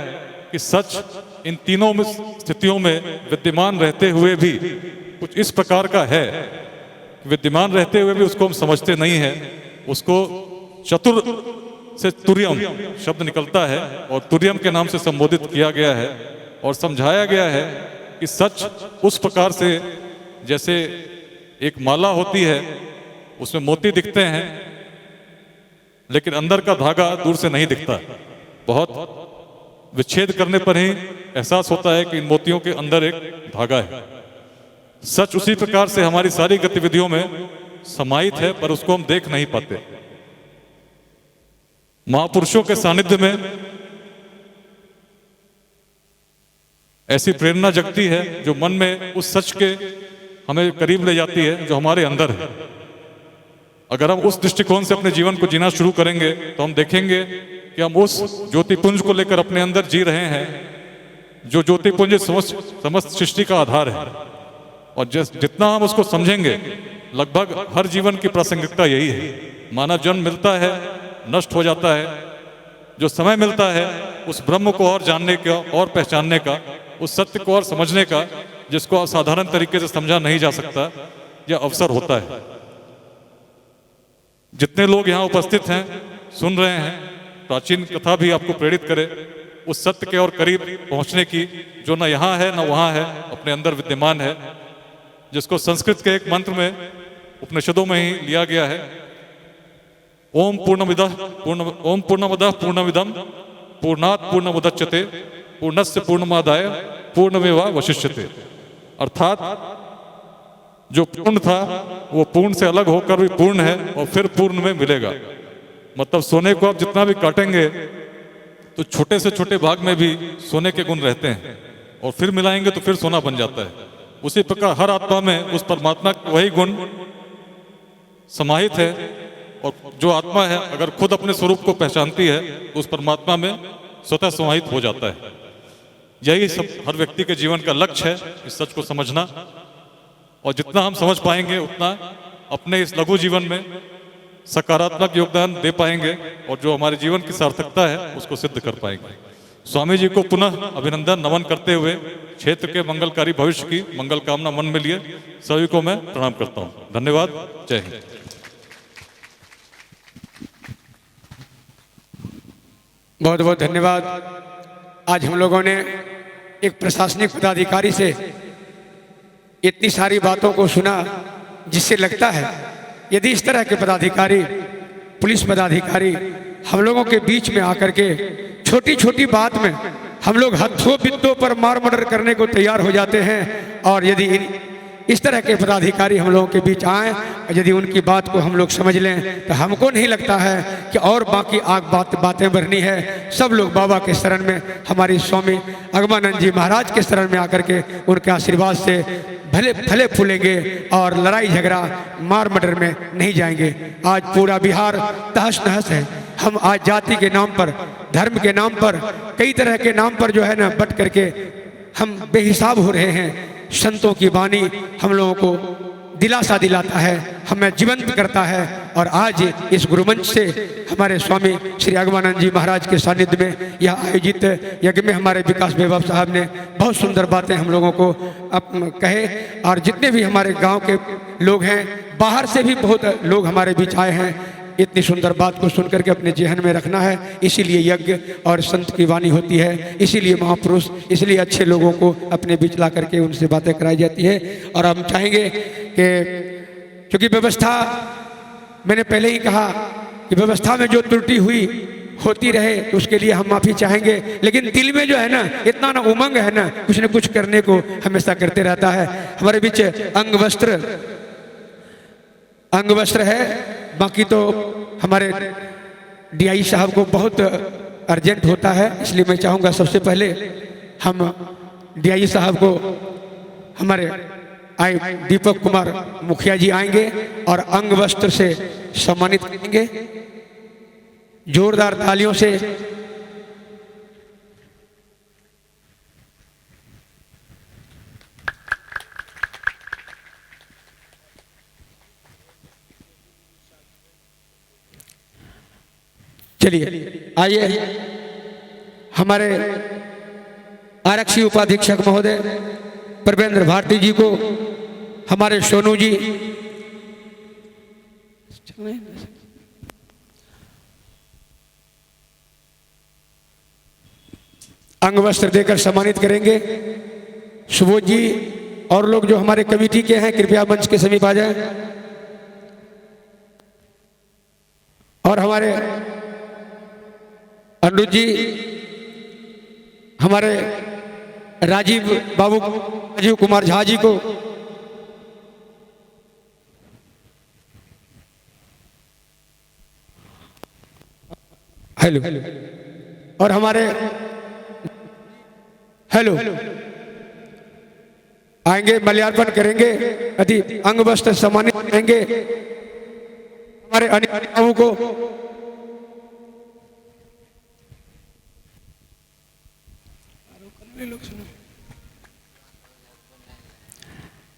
कि सच इन तीनों स्थितियों में विद्यमान रहते हुए भी कुछ इस प्रकार का है, विद्यमान रहते हुए भी उसको हम समझते नहीं है। उसको चतुर से तुर्यम शब्द निकलता है और तुर्यम के नाम से संबोधित किया गया है और समझाया गया है कि सच उस प्रकार से जैसे एक माला होती है, उसमें मोती दिखते हैं लेकिन अंदर का धागा दूर से नहीं दिखता। बहुत विच्छेद करने पर ही एहसास होता है कि इन मोतियों के अंदर एक धागा है। सच उसी प्रकार से हमारी सारी गतिविधियों में समाहित है पर उसको हम देख नहीं पाते। महापुरुषों के सानिध्य में ऐसी प्रेरणा जगती है जो मन में उस सच के हमें करीब ले जाती है जो हमारे अंदर है। अगर हम उस दृष्टिकोण से अपने जीवन को जीना शुरू करेंगे तो हम देखेंगे कि हम उस ज्योतिपुंज को लेकर अपने अंदर जी रहे हैं जो ज्योतिपुंज समस्त सृष्टि का आधार है। और जितना हम उसको समझेंगे, लगभग हर जीवन की प्रासंगिकता यही है। मानव जन्म मिलता है, नष्ट हो जाता है। जो समय मिलता है उस ब्रह्म को और जानने का और पहचानने का, उस सत्य को और समझने का जिसको असाधारण तरीके से समझा नहीं जा सकता, यह अवसर होता है। जितने लोग यहाँ उपस्थित हैं, सुन रहे हैं, प्राचीन कथा भी आपको प्रेरित करे उस सत्य के और करीब पहुंचने की जो न यहाँ है न वहाँ है, अपने अंदर विद्यमान है, जिसको संस्कृत के एक मंत्र में उपनिषदों में ही लिया गया है। ओम पूर्णमदः पूर्णमिदं पूर्णात् पूर्णमुदच्यते पूर्णस्य पूर्णमादाय पूर्णमेवावशिष्यते। अर्थात जो पूर्ण था वो पूर्ण से अलग होकर भी पूर्ण है और फिर पूर्ण में मिलेगा। मतलब सोने को आप जितना भी काटेंगे तो छोटे से छोटे भाग में भी सोने के गुण रहते हैं और फिर मिलाएंगे तो फिर सोना बन जाता है। उसी प्रकार हर आत्मा में उस परमात्मा वही गुण समाहित है और जो आत्मा है अगर खुद अपने स्वरूप को पहचानती है तो उस परमात्मा में स्वतः समाहित हो जाता है। यही सब हर व्यक्ति के जीवन का लक्ष्य है, इस सच को समझना। और जितना हम समझ पाएंगे उतना अपने इस लघु जीवन में सकारात्मक योगदान दे पाएंगे और जो हमारे जीवन की सार्थकता है उसको सिद्ध कर पाएंगे। स्वामी जी को पुनः अभिनंदन नमन करते हुए क्षेत्र के मंगलकारी भविष्य की मंगल कामना मन में लिए सभी को मैं प्रणाम करता हूँ। धन्यवाद। जय हिंद। बहुत बहुत धन्यवाद। आज हम लोगों ने एक प्रशासनिक पदाधिकारी से इतनी सारी बातों को सुना, जिससे लगता है यदि इस तरह के पदाधिकारी, पुलिस पदाधिकारी हम लोगों के बीच में आकर के छोटी छोटी बात में हम लोग हथों बित्तों पर मार मर्डर करने को तैयार हो जाते हैं, और यदि इस तरह के पदाधिकारी हम लोगों के बीच आए, यदि उनकी बात को हम लोग समझ लें, तो हमको नहीं लगता है कि और बाकी बातें बढ़नी है। सब लोग बाबा के शरण में, हमारी स्वामी अगमानंद जी महाराज के शरण में आकर के उनके आशीर्वाद से भले फले फूलेंगे और लड़ाई झगड़ा मार मर्डर में नहीं जाएंगे। आज पूरा बिहार तहस नहस है। हम आज जाति के नाम पर, धर्म के नाम पर, कई तरह के नाम पर जो है ना बट करके हम बेहिसाब हो रहे हैं। संतों की वाणी हम लोगों को दिलासा दिलाता है, हमें जीवंत करता है। और आज इस गुरुमंच से हमारे स्वामी श्री अगमानंद जी महाराज के सानिध्य में यह आयोजित यज्ञ में हमारे विकास वैभव साहब ने बहुत सुंदर बातें हम लोगों को कहे, और जितने भी हमारे गांव के लोग हैं, बाहर से भी बहुत लोग हमारे बीच आए हैं। इतनी सुंदर बात को सुनकर के अपने जेहन में रखना है, इसीलिए यज्ञ और संत की वाणी होती है, इसीलिए महापुरुष, इसलिए अच्छे लोगों को अपने बीच ला करके उनसे बातें कराई जाती है। और हम चाहेंगे कि क्योंकि व्यवस्था, मैंने पहले ही कहा कि व्यवस्था में जो त्रुटि हुई होती रहे, तो उसके लिए हम माफ़ी चाहेंगे, लेकिन दिल में जो है ना इतना ना उमंग है ना, कुछ न कुछ करने को हमेशा करते रहता है। हमारे बीच अंग वस्त्र है, बाकी तो हमारे डीआई साहब को बहुत अर्जेंट होता है, इसलिए मैं चाहूँगा सबसे पहले हम डीआई साहब को, हमारे दीपक कुमार मुखिया जी आएंगे और अंग वस्त्र से सम्मानित करेंगे जोरदार तालियों से। चलिए आइए हमारे आरक्षी उपाधीक्षक महोदय प्रवेंद्र भारती जी को, हमारे सोनू जी अंग वस्त्र देकर सम्मानित करेंगे। सुबोध जी और लोग जो हमारे कमेटी के हैं कृपया मंच के समीप आ जाएं। और हमारे अनुज जी, हमारे राजीव कुमार झा जी को, हेलो, और हमारे हेलो आएंगे, माल्यार्पण करेंगे, अति अंग वस्त्र सम्मानित करेंगे हमारे अनिल बाबू को।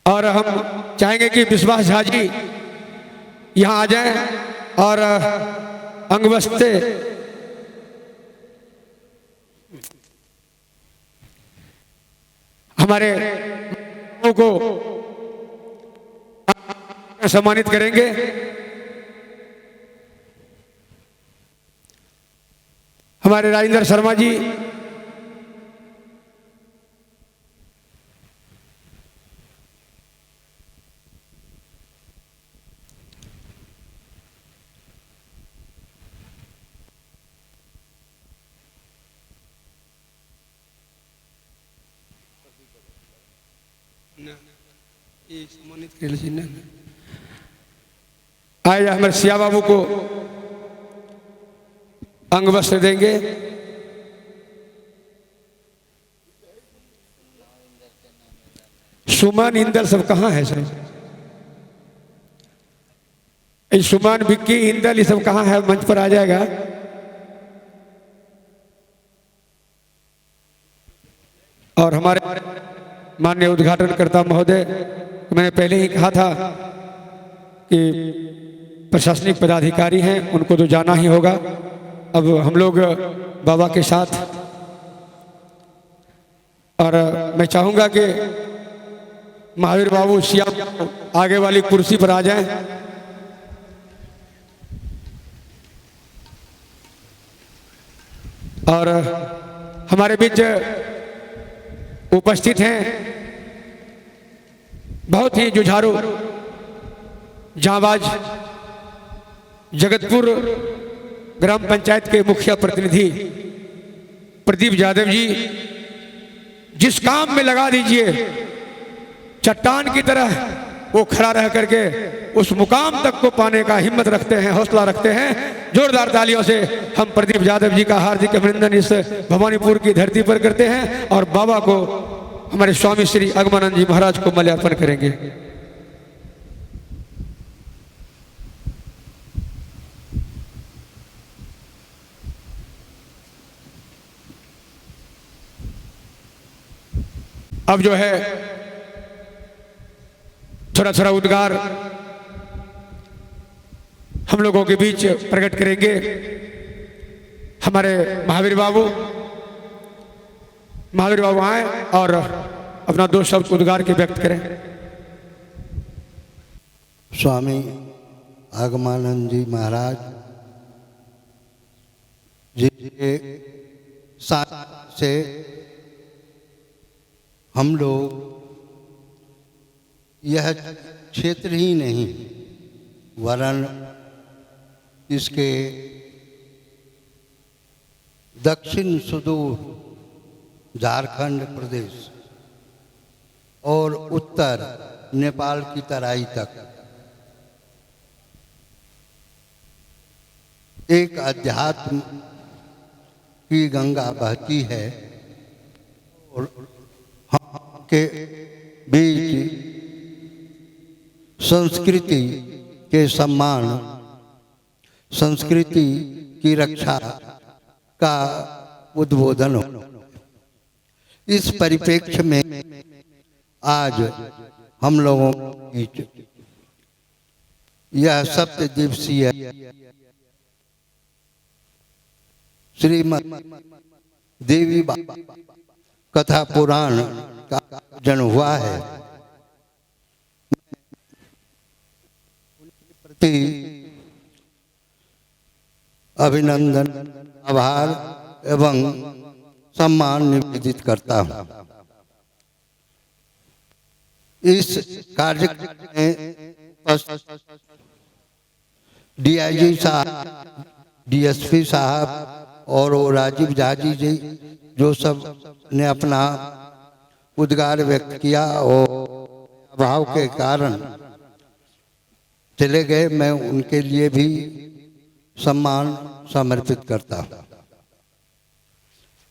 और हम चाहेंगे कि विश्वास झा जी यहाँ आ जाएं और अंग वस्त्र से हमारे को सम्मानित करेंगे। हमारे राजेंद्र शर्मा जी, आए हमारे सिया बाबू को अंग वस्त्र देंगे। सुमन इंदल सब कहाँ है सर? सुमन विक्की इंदल ये सब कहाँ है? मंच पर आ जाएगा। और हमारे माननीय उद्घाटनकर्ता महोदय, मैंने पहले ही कहा था कि प्रशासनिक पदाधिकारी हैं, उनको तो जाना ही होगा। अब हम लोग बाबा के साथ, और मैं चाहूँगा कि महावीर बाबू सिया आगे वाली कुर्सी पर आ जाएं। और हमारे बीच उपस्थित हैं बहुत ही जुझारू जांबाज जगतपुर ग्राम पंचायत के मुखिया प्रतिनिधि प्रदीप यादव जी। जिस काम में लगा दीजिए चट्टान की तरह वो खड़ा रह करके उस मुकाम तक को पाने का हिम्मत रखते हैं, हौसला रखते हैं। जोरदार तालियों से हम प्रदीप यादव जी का हार्दिक अभिनंदन इस भवानीपुर की धरती पर करते हैं और बाबा को, हमारे स्वामी श्री अगमानंद जी महाराज को माल्यार्पण करेंगे। अब जो है थोड़ा थोड़ा उद्गार हम लोगों के बीच प्रकट करेंगे हमारे महावीर बाबू आए और अपना दो शब्द उद्गार के व्यक्त करें। स्वामी आगमानंद जी महाराज जी के साथ से हम लोग यह क्षेत्र ही नहीं वरन इसके दक्षिण सुदूर झारखंड प्रदेश और उत्तर नेपाल की तराई तक एक अध्यात्म की गंगा बहती है और हम के बीच संस्कृति के सम्मान, संस्कृति की रक्षा का उद्बोधन हो। इस परिप्रेक्ष्य में आज हम लोगों के बीच यह सप्त दिवसीय श्रीमद् देवी कथा पुराण का आयोजन हुआ है। अभिनंदन, आभार एवं सम्मान निवेदित करता हूँ। इस कार्यक्रम में डीआईजी साहब, डीएसपी साहब और राजीव झा जी जो सब ने अपना उद्गार व्यक्त किया और अभाव के कारण चले गए, मैं उनके लिए भी सम्मान समर्पित करता हूँ।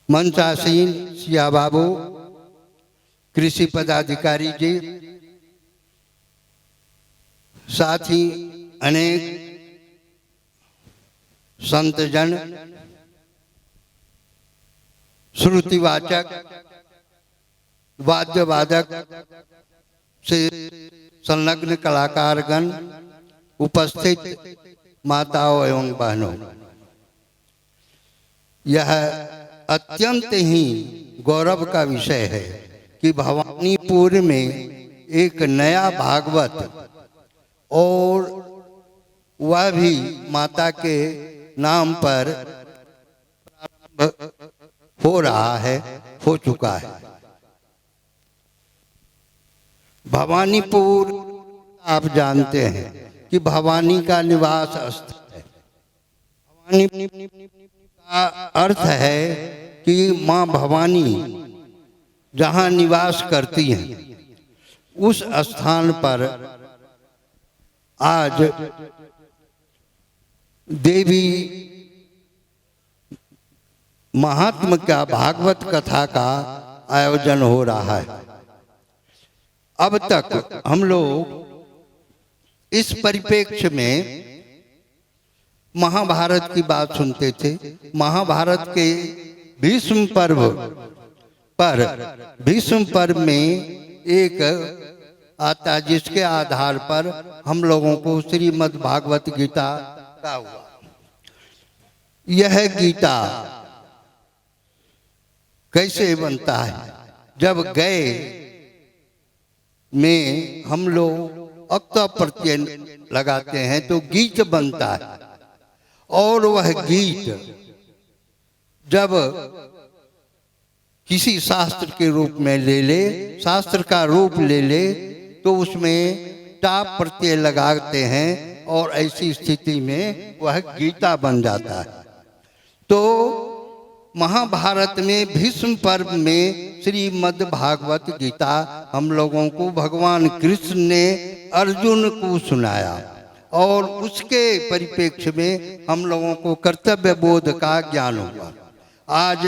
मंचासीन सिया बाबू, कृषि पदाधिकारी जी, साथ ही अनेक संतजन, श्रुतिवाचक, वाद्यवादक से संलग्न कलाकारगण, उपस्थित माताओं एवं बहनों, यह अत्यंत ही गौरव का विषय है कि भवानीपुर में एक नया भागवत और वह भी माता के नाम पर हो रहा है, हो चुका है। भवानीपुर आप जानते हैं कि भवानी का निवास स्थल है। भवानी का अर्थ है कि माँ भवानी जहाँ निवास करती हैं, उस स्थान पर आज देवी महात्म का भागवत कथा का आयोजन हो रहा है। अब तक हम लोग इस परिप्रेक्ष्य में महाभारत की बात सुनते थे। महाभारत के भीष्म पर्व में एक आता जिसके आधार पर हम लोगों को श्रीमद् भागवत गीता का हुआ। यह गीता कैसे बनता है? जब गए में हम लोग अक्त प्रत्यय लगाते हैं तो गीत बनता है, और वह गीत जब किसी शास्त्र के रूप में ले ले, शास्त्र का रूप ले ले, तो उसमें टाप प्रत्यय लगाते हैं और ऐसी स्थिति में वह गीता बन जाता है। तो महाभारत में भीष्म पर्व में श्रीमद् भागवत गीता हम लोगों को भगवान कृष्ण ने अर्जुन को सुनाया और उसके परिप्रेक्ष्य में हम लोगों को कर्तव्य बोध का ज्ञान हुआ। आज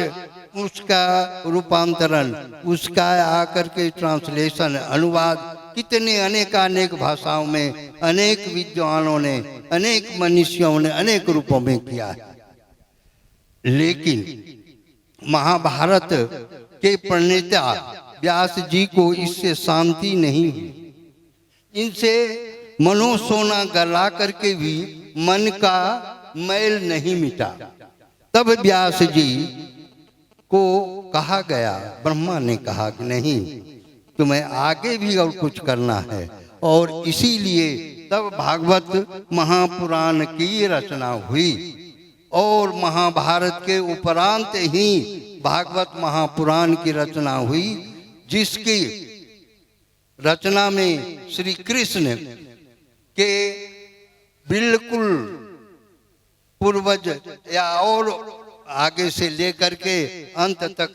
उसका रूपांतरण, उसका आकर के ट्रांसलेशन, अनुवाद कितने अनेकानेक भाषाओं में अनेक विद्वानों ने, अनेक मनुष्यों ने अनेक रूपों में किया है। लेकिन महाभारत के प्रणेता व्यास जी को इससे शांति नहीं हुई। इनसे मनोसोना गला करके भी मन का मैल नहीं मिटा। तब व्यास जी को कहा गया, ब्रह्मा ने कहा कि नहीं, तुम्हें आगे भी और कुछ करना है, और इसीलिए तब भागवत महापुराण की रचना हुई और महाभारत के उपरांत ही भागवत महापुराण की रचना हुई, जिसकी रचना में श्री कृष्ण के बिल्कुल पूर्वज या और आगे से लेकर के अंत तक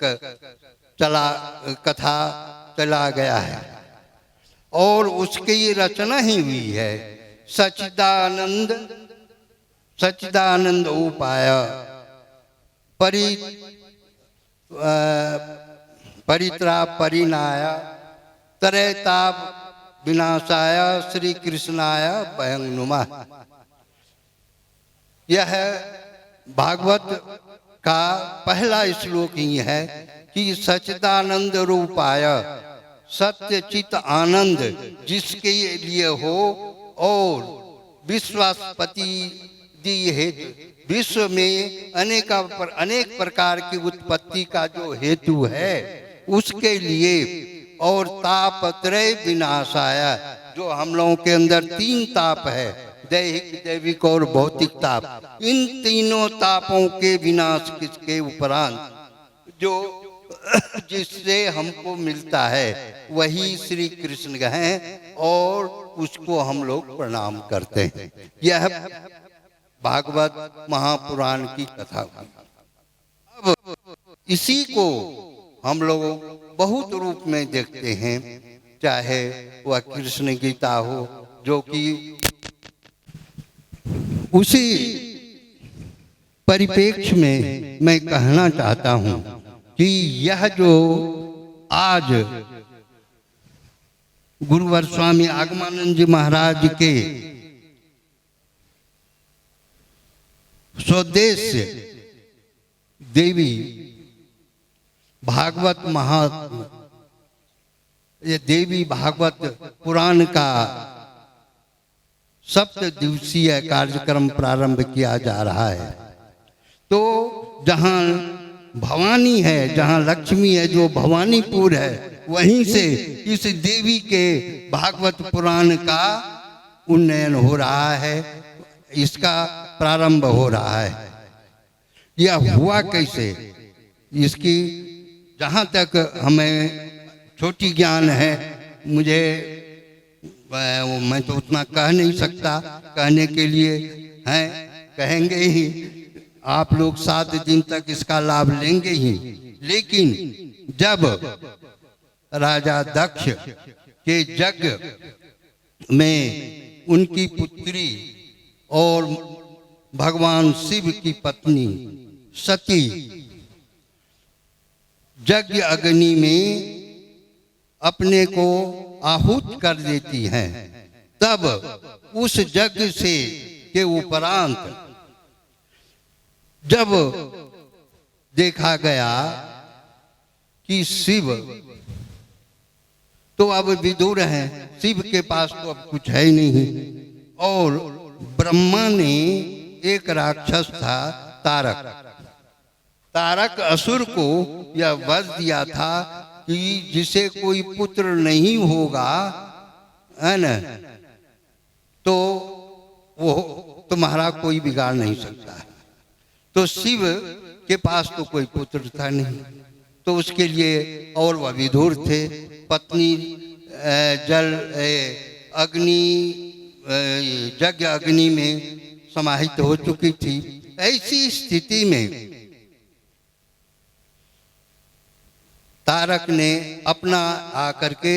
कथा चला गया है और उसकी ये रचना ही हुई है। सच्चिदानंद उपाय परित्रा परिणाय त्रैताप विनाशाय श्री कृष्णाय भयं नुमः। यह भागवत का पहला श्लोक ही है कि सच्चिदानंद रूपाय, सत्य चित आनंद जिसके लिए हो और विश्वासपति दी हेतु, विश्व में अनेक प्रकार की उत्पत्ति का जो हेतु है उसके लिए, और तापत्रय विनाशाय, जो हम लोगों के अंदर 3 ताप है, दैहिक, दैविक और भौतिक ताप, इन तीनों तापों के विनाश किसके उपरांत जो जिससे हमको मिलता है वही श्री कृष्ण हैं और उसको हम लोग प्रणाम करते हैं। यह भागवत महापुराण की कथा। अब इसी को हम लोग बहुत रूप में देखते हैं, चाहे वह कृष्ण गीता हो, जो कि उसी परिप्रेक्ष्य में मैं कहना चाहता हूं कि यह जो आज गुरुवर स्वामी आगमानंद जी महाराज के स्वदेश देवी भागवत ये देवी भागवत पुराण का 7 दिवसीय कार्यक्रम प्रारंभ किया जा रहा है। तो जहाँ भवानी है, जहाँ लक्ष्मी है, जो भवानीपुर है, वहीं से इस देवी के भागवत पुराण का उन्नयन हो रहा है, इसका प्रारंभ हो रहा है। यह हुआ कैसे, इसकी जहाँ तक हमें छोटी ज्ञान है, मुझे मैं तो उतना कह नहीं सकता, कहने के लिए हैं, कहेंगे ही, आप लोग 7 दिन तक इसका लाभ लेंगे ही। लेकिन जब राजा दक्ष के यज्ञ में उनकी पुत्री और भगवान शिव की पत्नी सती यज्ञ अग्नि में अपने को आहूत कर देती हैं, तब उस यज्ञ से के उपरांत जब देखा गया कि शिव तो अब विदुर हैं, शिव के पास तो अब कुछ है ही नहीं, और ब्रह्मा ने एक राक्षस था तारक असुर को यह वध दिया था कि जिसे कोई पुत्र नहीं होगा, है न, तो वो तुम्हारा कोई बिगाड़ नहीं सकता है। तो शिव के पास तो कोई पुत्र था नहीं, तो उसके लिए और वह विधुर थे। पत्नी जल अग्नि यज्ञ अग्नि में समाहित हो चुकी थी। ऐसी स्थिति में तारक ने अपना आकर के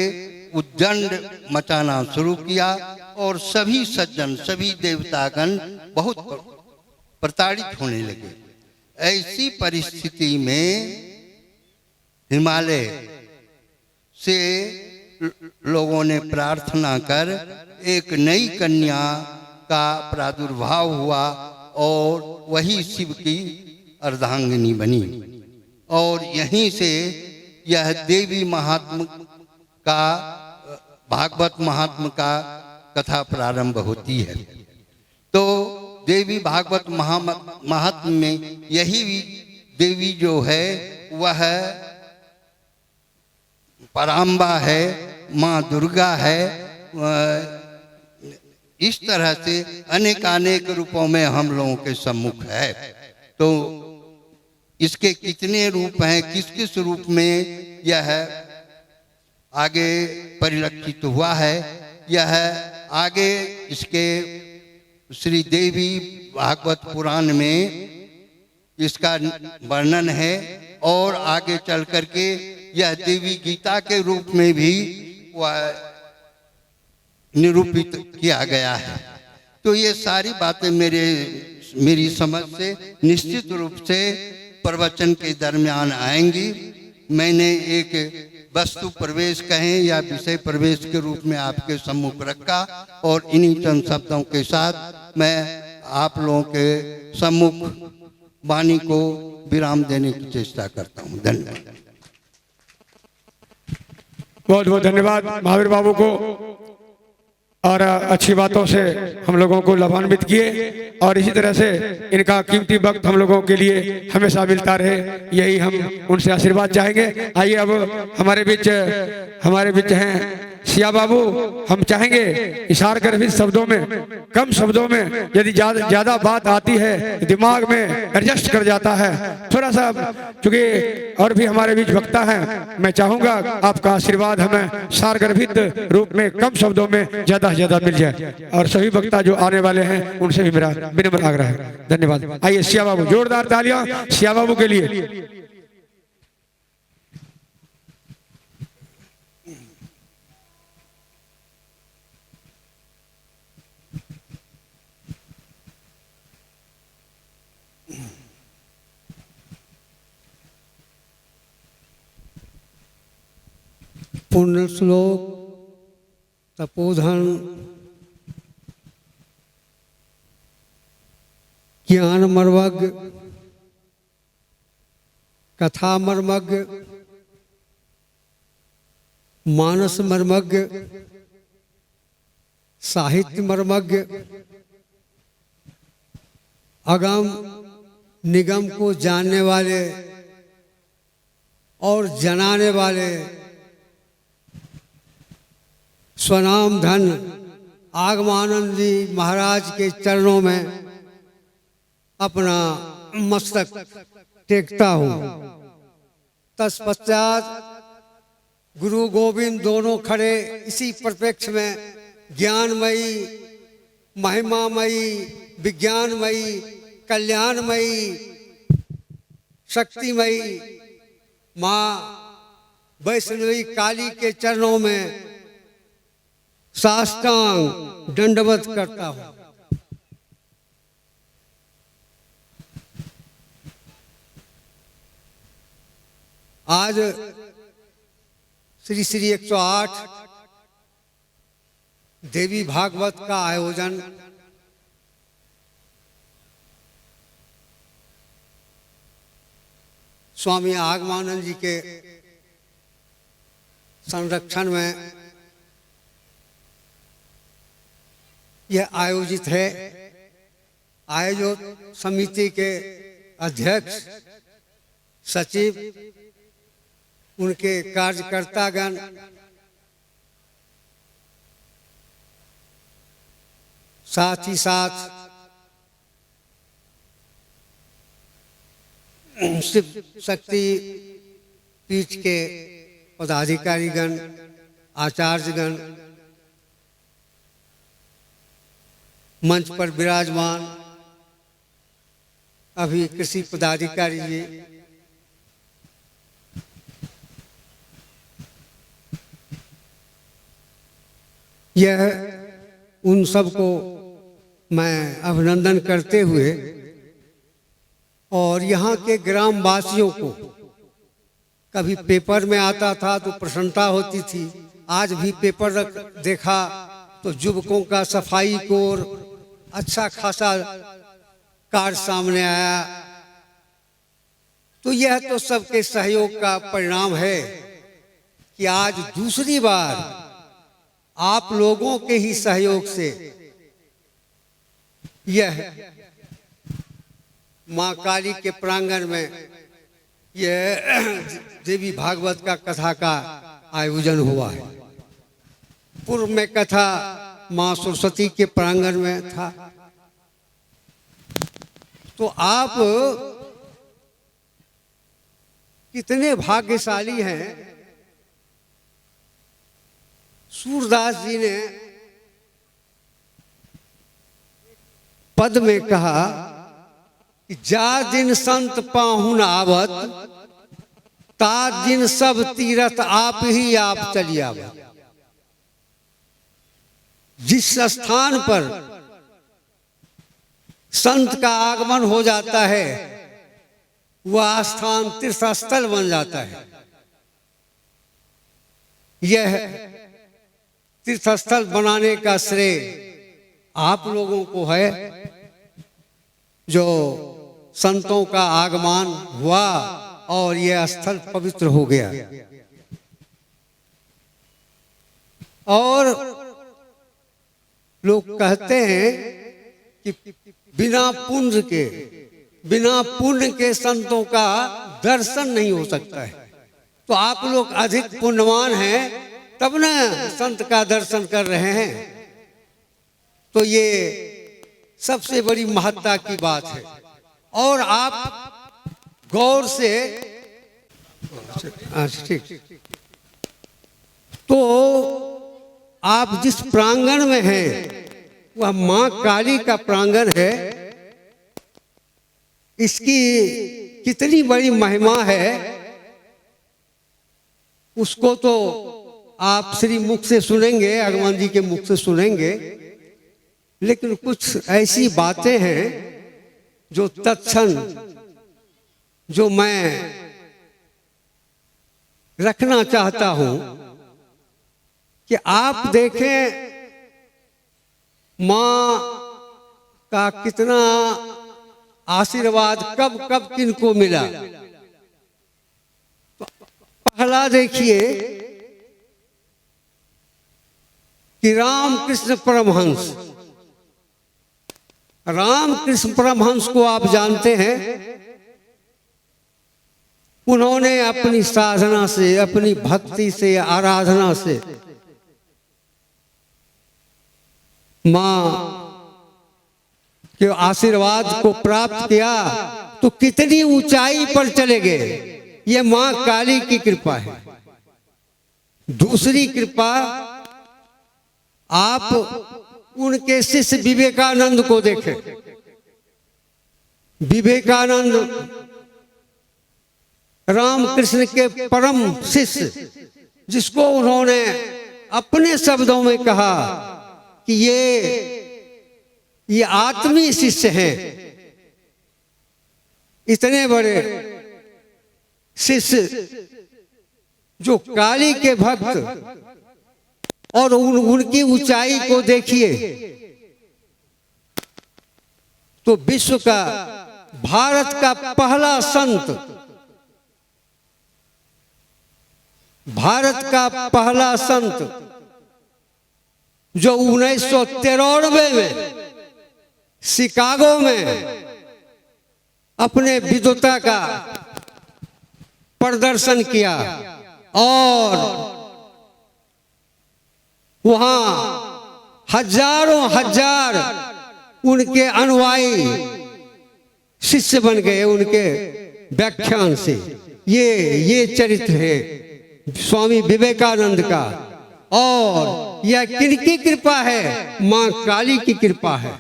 उद्दंड मचाना शुरू किया और सभी सज्जन सभी देवतागण बहुत प्रताड़ित होने लगे। ऐसी परिस्थिति में हिमालय से लोगों ने प्रार्थना कर एक नई कन्या का प्रादुर्भाव हुआ और वही शिव की अर्धांगिनी बनी। और यहीं से यह देवी महात्म का भागवत महात्म का कथा प्रारंभ होती है। तो देवी भागवत महात्म में यही देवी जो है वह पराम्बा है, माँ दुर्गा है। इस तरह से अनेक रूपों में हम लोगों के सम्मुख है। तो इसके कितने रूप हैं, किस किस रूप में यह आगे परिलक्षित हुआ है, यह आगे इसके श्री देवी भागवत पुराण में इसका वर्णन है। और आगे चल करके यह देवी गीता के रूप में भी वह निरूपित किया गया है। तो ये सारी बातें मेरी समझ से निश्चित रूप से प्रवचन के दरमियान आएंगी। मैंने एक वस्तु प्रवेश कहें या विषय प्रवेश के रूप में आपके सम्मुख रखा और इन्हीं चंद शब्दों के साथ मैं आप लोगों के सम्मुख वाणी को विराम देने की चेष्टा करता हूँ। धन्यवाद। बहुत बहुत धन्यवाद महावीर बाबू को, और अच्छी बातों से हम लोगों को लाभान्वित किए और इसी तरह से इनका कीमती वक्त हम लोगों के लिए हमेशा मिलता रहे, यही हम उनसे आशीर्वाद चाहेंगे। आइए अब हमारे बीच हैं सिया बाबू। हम चाहेंगे इशार गर्भित शब्दों में, कम शब्दों में, यदि ज्यादा बात आती है दिमाग में एडजस्ट कर जाता है थोड़ा सा, क्योंकि और भी हमारे बीच वक्ता हैं। मैं चाहूंगा आपका आशीर्वाद हमें सार गर्भित रूप में कम शब्दों में ज्यादा से ज्यादा मिल जाए। और सभी वक्ता जो आने वाले हैं उनसे भी मेरा विनम्र आग्रह है। धन्यवाद। आइए सिया बाबू, जोरदार तालियां सिया बाबू के लिए। पुण्य श्लोक तपोधन ज्ञान मर्मज्ञ कथा मर्मज्ञ मानस मर्मज्ञ साहित्य मर्मज्ञ अगम निगम को जानने वाले और जनाने वाले स्वनाम धन आगमानंद जी महाराज के चरणों में अपना मस्तक टेकता हूँ। तत्पश्चात गुरु गोविंद दोनों खड़े इसी परिप्रेक्ष्य में ज्ञानमयी, महिमामयी, विज्ञानमयी, कल्याणमयी, शक्तिमयी माँ वैष्णवी काली के चरणों में साष्टांग दंडवत करता हूँ। आज श्री श्री 108 देवी भागवत का आयोजन स्वामी आगमानंद जी के संरक्षण में यह आयोजित है। आयोजक समिति के अध्यक्ष, सचिव, उनके कार्यकर्तागण, साथ ही साथ शिव शक्ति पीठ के पदाधिकारीगण, आचार्यगण, मंच पर विराजमान अभी कृषि पदाधिकारी जी, यह उन सबको मैं अभिनंदन करते हुए और यहाँ के ग्रामवासियों को, कभी पेपर में आता था तो प्रसन्नता होती थी, आज भी पेपर देखा तो युवकों का सफाई को और अच्छा खासा कार्य सामने आया। तो यह तो सबके सहयोग का परिणाम है कि आज दूसरी बार आप लोगों के ही सहयोग से यह माँ काली के प्रांगण में यह देवी भागवत का कथा का आयोजन हुआ है। पूर्व में कथा माँ सरस्वती के प्रांगण में था। तो आप कितने भाग्यशाली हैं। सूरदास जी ने पद में कहा कि जा दिन संत पाहुन आवत, ता दिन सब तीरथ आप ही आप चली आवत। जिस स्थान पर संत का आगमन हो जाता है वह स्थान तीर्थ स्थल बन जाता है। यह तीर्थ स्थल बनाने का श्रेय आप लोगों को है, जो संतों का आगमन हुआ और यह स्थल पवित्र हो गया। और लोग कहते हैं कि बिना पुण्य के संतों का दर्शन नहीं हो सकता है। तो आप लोग अधिक पुण्यवान हैं तब ना संत का दर्शन कर रहे हैं। तो ये सबसे बड़ी महत्ता की बात है। और आप गौर से ठीक, तो आप जिस प्रांगण में हैं वह माँ काली का प्रांगण है। इसकी कितनी बड़ी महिमा है उसको तो आप श्री मुख से सुनेंगे, भगवान जी के मुख से सुनेंगे। लेकिन कुछ ऐसी बातें हैं जो तत्क्षण जो मैं रखना चाहता हूं कि आप देखें माँ का कितना आशीर्वाद कब कब किनको मिला। तो पहला देखिए कि रामकृष्ण परमहंस को आप जानते हैं। उन्होंने अपनी साधना से, अपनी भक्ति से, आराधना से माँ के आशीर्वाद को प्राप्त किया तो कितनी ऊंचाई पर चले गए। ये माँ काली की कृपा है। दूसरी कृपा, आप उनके शिष्य विवेकानंद को देखें। विवेकानंद रामकृष्ण के परम शिष्य, जिसको उन्होंने अपने शब्दों में कहा कि ये आत्मीय शिष्य हैं। इतने बड़े शिष्य जो काली के भक्त, और उनकी ऊंचाई को देखिए तो विश्व का, भारत का पहला संत, भारत का पहला संत जो 1993 में शिकागो में अपने विद्वता का प्रदर्शन किया और वहां हजारों हजार उनके अनुयायी शिष्य बन गए उनके व्याख्यान से। ये चरित्र है स्वामी विवेकानंद का। और यह किनकी कृपा है? मां काली की कृपा है।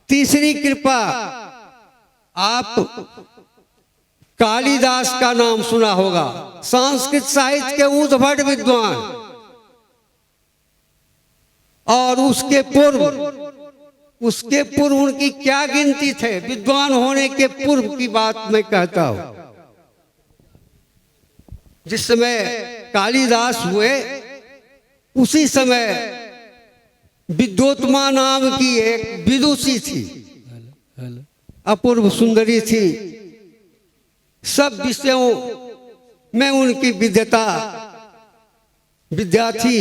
तीसरी कृपा, आप कालिदास का नाम सुना होगा, संस्कृत साहित्य के उद्भट विद्वान। और उसके पूर्व उनकी क्या गिनती थे? विद्वान होने के पूर्व की बात मैं कहता हूं। जिस समय कालिदास हुए उसी समय विद्योत्मा नाम की एक विदुषी थी, अपूर्व सुंदरी थी। सब विषयों में उनकी विद्या थी,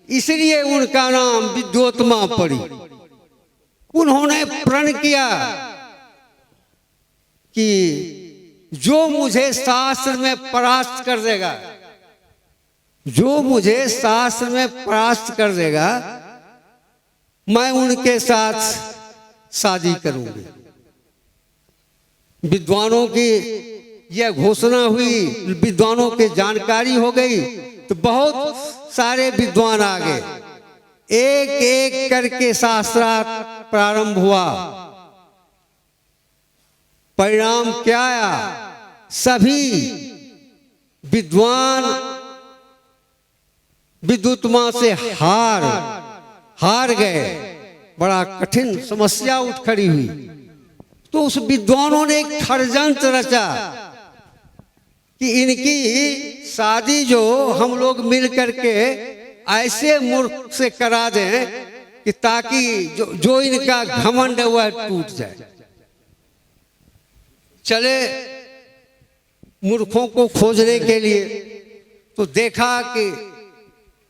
इसलिए उनका नाम विद्योत्मा पड़ी। उन्होंने प्रण किया कि जो मुझे शास्त्र में परास्त कर देगा, जो मुझे शास्त्र में परास्त कर देगा, मैं उनके साथ शादी करूंगी। विद्वानों की यह घोषणा हुई, विद्वानों की जानकारी हो गई, तो बहुत सारे विद्वान आ गए। एक एक करके शास्त्रार्थ प्रारंभ हुआ। परिणाम क्या आया? सभी विद्वान विद्युत्मा से हार गए। बड़ा कठिन समस्या उठ खड़ी हुई। तो उस विद्वानों ने एक षड्यंत्र रचा कि इनकी शादी जो हम लोग मिल करके ऐसे मूर्ख से करा दें कि ताकि जो इनका घमंड है वह टूट जाए। चले मूर्खों को खोजने के लिए, तो देखा कि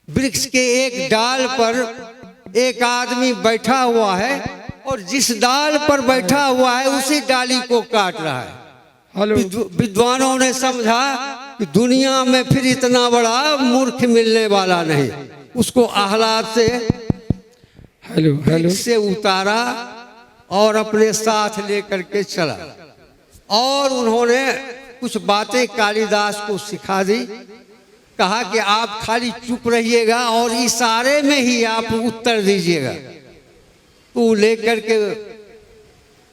वृक्ष के एक डाल पर एक आदमी बैठा हुआ है और जिस डाल पर बैठा हुआ है उसी डाली को काट रहा है। विद्वानों ने समझा कि दुनिया में फिर इतना बड़ा मूर्ख मिलने वाला नहीं। उसको आह्लाद से उतारा और अपने साथ लेकर के चला। और उन्होंने कुछ बातें कालिदास को सिखा दी। कहा कि आप खाली चुप रहिएगा और इशारे में ही आप उत्तर दीजिएगा। तो लेकर के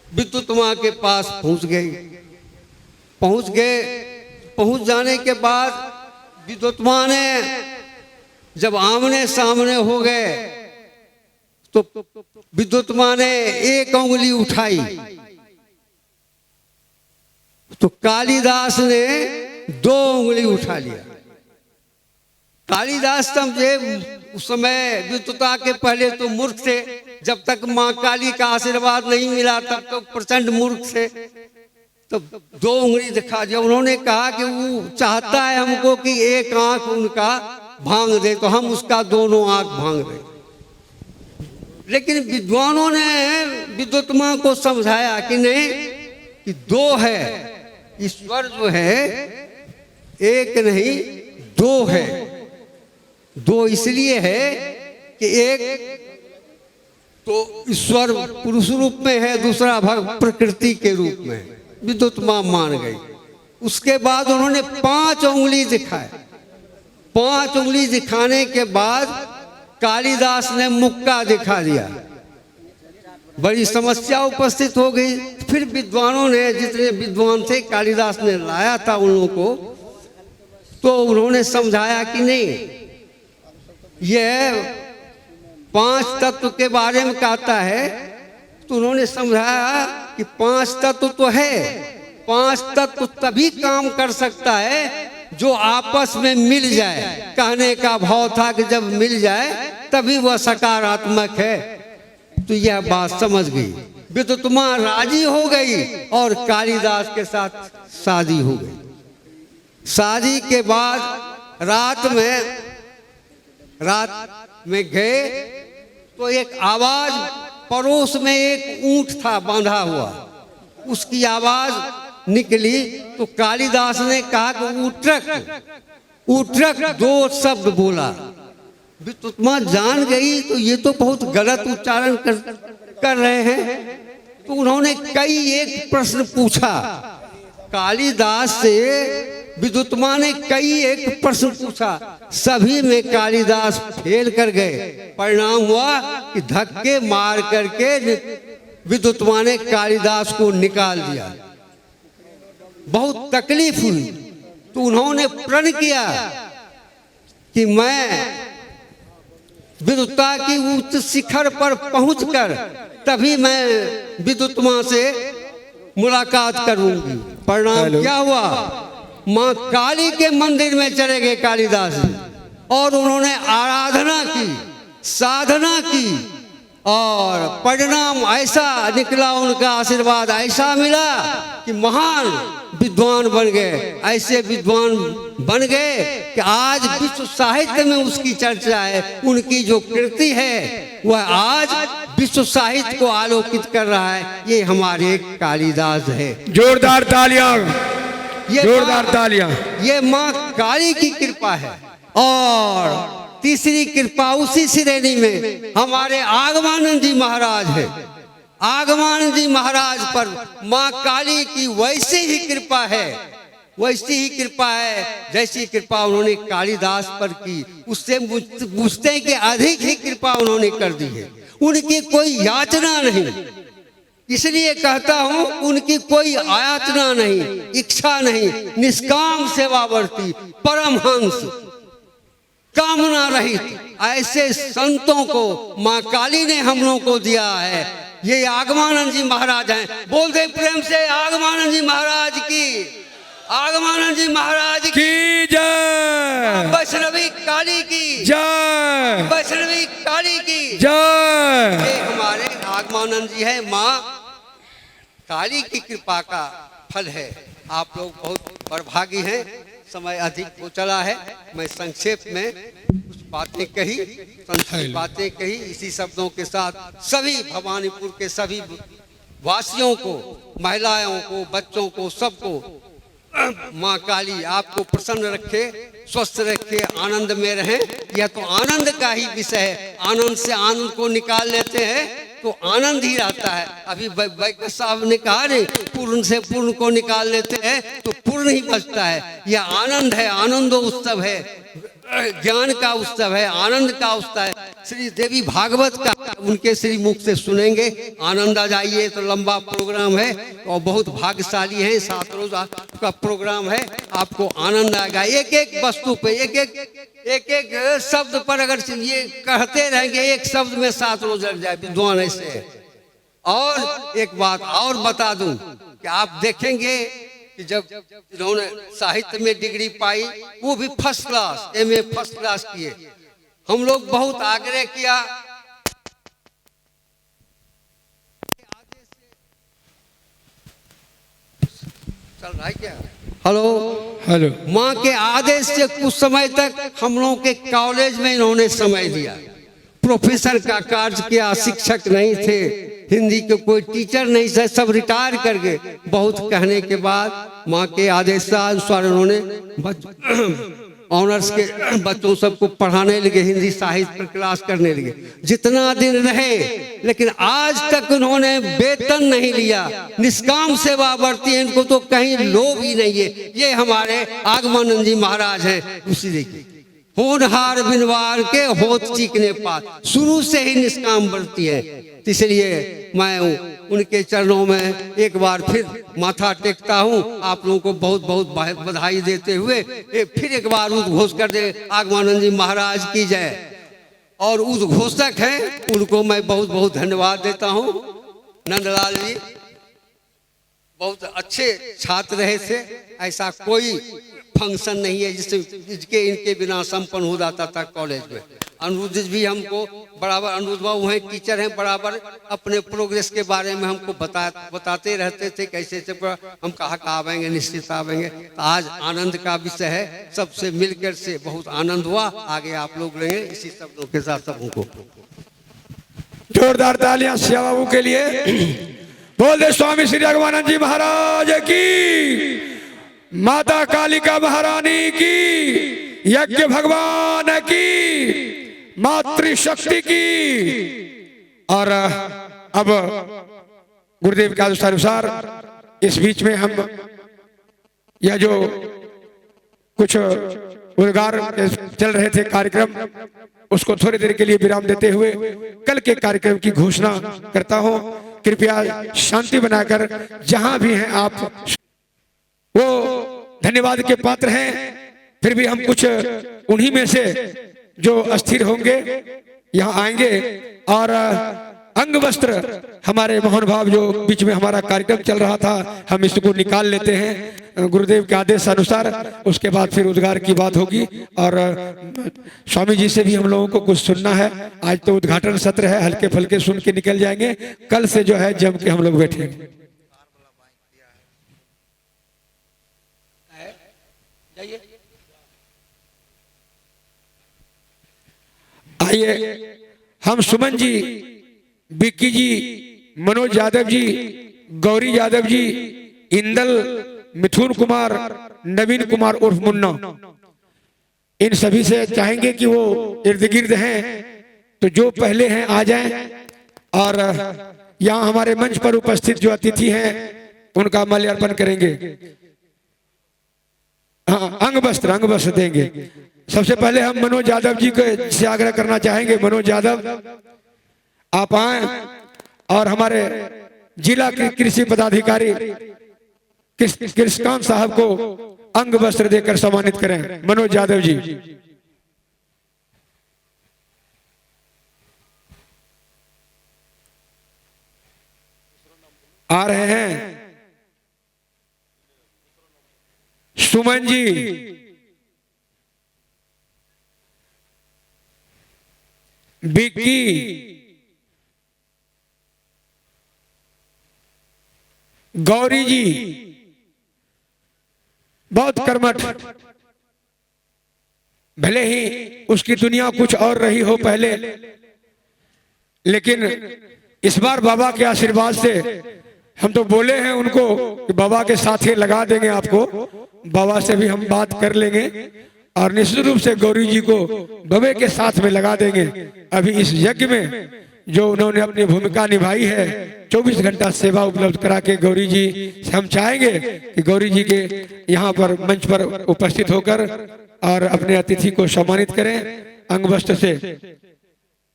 विद्युत्मा के पास पहुंच गए। पहुंच जाने के बाद विद्युत्मा ने जब आमने सामने हो गए तो विद्युत्मा ने एक उंगली उठाई तो कालिदास ने 2 उंगली उठा लिया। कालिदास समझे उस समय विद्युता के पहले तो मूर्ख थे, जब तक मां काली का आशीर्वाद नहीं मिला तब तो प्रचंड मूर्ख थे। तो 2 उंगली दिखा दिया। उन्होंने कहा कि वो चाहता है हमको कि एक आंख उनका भांग दे, तो हम उसका दोनों आंख भांग दे। लेकिन विद्वानों ने विद्युत्मा को समझाया कि नहीं, कि 2 है, ईश्वर जो है एक नहीं 2 है। 2 इसलिए है कि एक तो ईश्वर पुरुष रूप में है, दूसरा प्रकृति के रूप में है। विद्युत्मा मान गई। उसके बाद उन्होंने 5 उंगली दिखाए। 5 उंगली दिखाने के बाद कालिदास ने मुक्का दिखा दिया। बड़ी समस्या उपस्थित हो गई। फिर विद्वानों ने, जितने विद्वान थे, कालिदास ने लाया था उन लोगों को, तो उन्होंने समझाया कि नहीं, यह 5 तत्व के बारे में कहता है। तो उन्होंने समझाया कि 5 तत्व तो है, 5 तत्व तभी काम कर सकता है जो आपस में मिल जाए। कहने का भाव था कि जब मिल जाए तभी वह सकारात्मक है। तो यह बात समझ गई। विद्युत्मा राजी हो गई और कालिदास के साथ शादी हो गई। शादी के बाद रात में गए तो एक आवाज, पड़ोस में एक ऊंट था बांधा हुआ, उसकी आवाज निकली। तो कालिदास ने कहा कि उठक 2 शब्द बोला। विद्युत्मा जान गई तो ये तो बहुत गलत उच्चारण कर रहे हैं। तो उन्होंने कई एक प्रश्न पूछा कालिदास से विद्युत माँ ने कई एक प्रश्न पूछा, सभी में कालिदास फेल कर गए। परिणाम हुआ कि धक्के मार करके विद्युत माँ ने कालिदास को निकाल दिया। बहुत तकलीफ हुई तो उन्होंने प्रण किया कि मैं विद्वता की उच्च शिखर पर पहुंचकर तभी मैं विद्युत माँ से मुलाकात करूंगी। परिणाम क्या हुआ, माँ काली के मंदिर में चले गए कालिदास जी और उन्होंने आराधना की, साधना की और परिणाम ऐसा निकला, उनका आशीर्वाद ऐसा मिला कि महान विद्वान बन गए। ऐसे विद्वान बन गए कि आज विश्व साहित्य में उसकी चर्चा है। उनकी जो कृति है वह आज विश्व साहित्य को आलोकित कर रहा है। ये हमारे कालिदास है। जोरदार तालियां, जोरदार तालियां। ये माँ काली की कृपा है। और तीसरी कृपा उसी श्रेणी में हमारे आगमानंद जी महाराज है। आगमानंद जी महाराज पर माँ काली की वैसी ही कृपा है, वैसी ही कृपा है जैसी कृपा उन्होंने कालिदास पर की, उससे पूछते कि अधिक ही कृपा उन्होंने कर दी है। उनकी कोई याचना नहीं, इसलिए कहता हूं उनकी कोई आयाचना नहीं, इच्छा नहीं, निष्काम सेवावर्ती, परमहंस, कामना रहित ऐसे संतों को माँ काली ने हम लोगों को दिया है। ये आगमानंद जी महाराज हैं। बोल दे प्रेम से आगमानंद जी महाराज की, आगमानंद जी महाराज की जय, वैष्णवी काली की जय, वैष्णवी काली की जय। ये हमारे आगमानंद जी है। माँ काली की कृपा का फल है। आप लोग बहुत बड़भागी हैं। समय अधिक हो चला है, मैं संक्षेप में कुछ बातें कही, संक्षिप्त बातें कही। इसी शब्दों के साथ सभी भवानीपुर के सभी वासियों को, महिलाओं को, बच्चों को, सबको माँ काली आपको प्रसन्न रखे, स्वस्थ रखे, आनंद में रहें। यह तो आनंद का ही विषय है। आनंद से आनंद को निकाल लेते हैं तो आनंद ही रहता है। अभी वैद्य साहब ने कहा नहीं, पूर्ण से पूर्ण को निकाल लेते हैं तो पूर्ण ही बचता है। यह आनंद है, आनंदो उत्सव है, ज्ञान का उत्सव है, आनंद का उत्सव है। श्री देवी भागवत का उनके श्री मुख से सुनेंगे, आनंद आ जाइए। तो लंबा प्रोग्राम है और बहुत भाग्यशाली है, 7 रोज का प्रोग्राम है, आपको आनंद आएगा। एक एक वस्तु पे, एक एक शब्द पर अगर ये कहते रहेंगे, एक शब्द में 7 रोज लग जाए, विद्वान ऐसे है। और एक बात और बता दूं कि आप देखेंगे कि जब इन्होंने साहित्य में डिग्री पाई, वो भी first class, MA first class किए। हम लोग बहुत आग्रह किया, चल रहा है क्या? Hello hello. माँ के आदेश से कुछ समय तक हम लोगों के कॉलेज में इन्होंने समय दिया। प्रोफेसर का कार्य किया, शिक्षक नहीं थे, हिंदी के कोई टीचर नहीं थे, सब रिटायर कर गए। बहुत कहने के बाद माँ के आदेश अनुसार उन्होंने ऑनर्स के बच्चों सबको पढ़ाने लगे, हिंदी साहित्य पर क्लास करने लगे। जितना दिन रहे, लेकिन आज तक उन्होंने वेतन नहीं लिया, निष्काम सेवा बढ़ती है। इनको तो कहीं लोभ ही नहीं है। ये हमारे आगमानंद जी महाराज हैं। उसी देखिए, होनहार बिनवार के होत चीकने पास, शुरू से ही निष्काम बढ़ती है। इसलिए मैं उनके चरणों में एक बार फिर माथा टेकता हूँ। आप लोगों को बहुत बहुत बधाई देते हुए फिर एक बार उद्घोष कर दे, आगमानंद जी महाराज की जय। और उद्घोषक हैं, उनको मैं बहुत बहुत धन्यवाद देता हूँ। नंदलाल जी बहुत अच्छे छात्र रहे थे। ऐसा कोई फंक्शन नहीं है जिसके इनके बिना संपन्न हो जाता था कॉलेज में। अनुरुद्ध भी हमको बराबर, अनुरुद्ध बाबू हैं, टीचर हैं, बराबर अपने प्रोग्रेस के बारे में हमको बताते रहते थे, कैसे से हम कहाँ आवेंगे, निश्चित आवेंगे। तो आज आनंद का विषय है, सबसे मिलकर से बहुत आनंद हुआ। आगे आप लोग रहेंगे इसी शब्दों के साथ सबको जोरदार तालियां श्याम बाबू के लिए। बोल दे स्वामी श्री आगमानंद जी महाराज की, माता कालिका महारानी की, यज्ञ भगवान की, मातृशक्ति की। और अब गुरुदेव के आदेशानुसार इस बीच में हम यह जो कुछ उद्गार चल रहे थे कार्यक्रम, उसको थोड़ी देर के लिए विराम देते हुए कल के कार्यक्रम की घोषणा करता हूं। कृपया शांति बनाकर जहां भी हैं आप, वो धन्यवाद के पात्र हैं। फिर भी हम कुछ उन्हीं में से जो अस्थिर होंगे यहाँ आएंगे और अंग वस्त्र हमारे मोहन भाव जो बीच में हमारा कार्यक्रम चल रहा था, हम इसको निकाल लेते हैं गुरुदेव के आदेश अनुसार। उसके बाद फिर उद्गार की बात होगी और स्वामी जी से भी हम लोगों को कुछ सुनना है। आज तो उद्घाटन सत्र है, हल्के फुल्के सुन के निकल जाएंगे। कल से जो है जम के हम लोग बैठेंगे। आइए हम सुमन जी, बिक्की जी, मनोज यादव जी, गौरी यादव जी, इंदल, मिथुन कुमार, नवीन कुमार उर्फ मुन्ना, इन सभी से चाहेंगे कि वो इर्द गिर्द हैं तो जो पहले हैं आ जाएं और यहाँ हमारे मंच पर उपस्थित जो अतिथि हैं उनका माल्यार्पण करेंगे। हाँ, अंग वस्त्र देंगे। सबसे पहले हम मनोज यादव जी को से आग्रह करना चाहेंगे। मनोज यादव आप आए और हमारे जिला के कृषि पदाधिकारी कृष्णकांत साहब को अंग वस्त्र देकर सम्मानित करें। मनोज यादव जी आ रहे हैं। सुमन जी, बिक्की, गौरी जी, बहुत कर्मठ, भले ही उसकी दुनिया कुछ और रही हो पहले, लेकिन इस बार बाबा के आशीर्वाद से हम तो बोले हैं उनको कि बाबा के साथ ही लगा देंगे आपको। बाबा से भी हम बात कर लेंगे और निश्चित रूप से गौरी जी को बाबे के साथ में लगा देंगे। अभी इस यज्ञ में जो उन्होंने अपनी भूमिका निभाई है, 24 घंटा सेवा उपलब्ध करा के गौरी जी से हम चाहेंगे कि गौरी जी के यहाँ पर मंच पर उपस्थित होकर और अपने अतिथि को सम्मानित करें अंग वस्त्र से।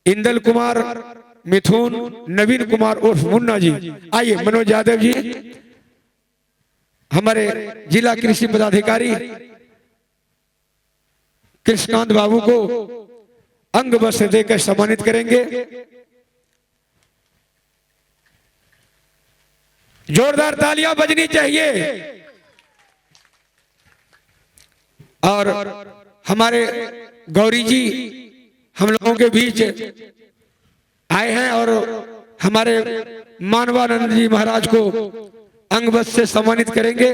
इंदल कुमार, मिथुन, नवीन कुमार उर्फ मुन्ना जी, आइए। मनोज यादव जी हमारे जिला कृषि पदाधिकारी कृष्णकांत बाबू को अंग वस्त्र देकर सम्मानित करेंगे। जोरदार तालियां बजनी चाहिए। और हमारे गौरी जी हम लोगों के बीच आए हैं और हमारे मानवानंद जी महाराज को अंग वस्त्र से सम्मानित करेंगे।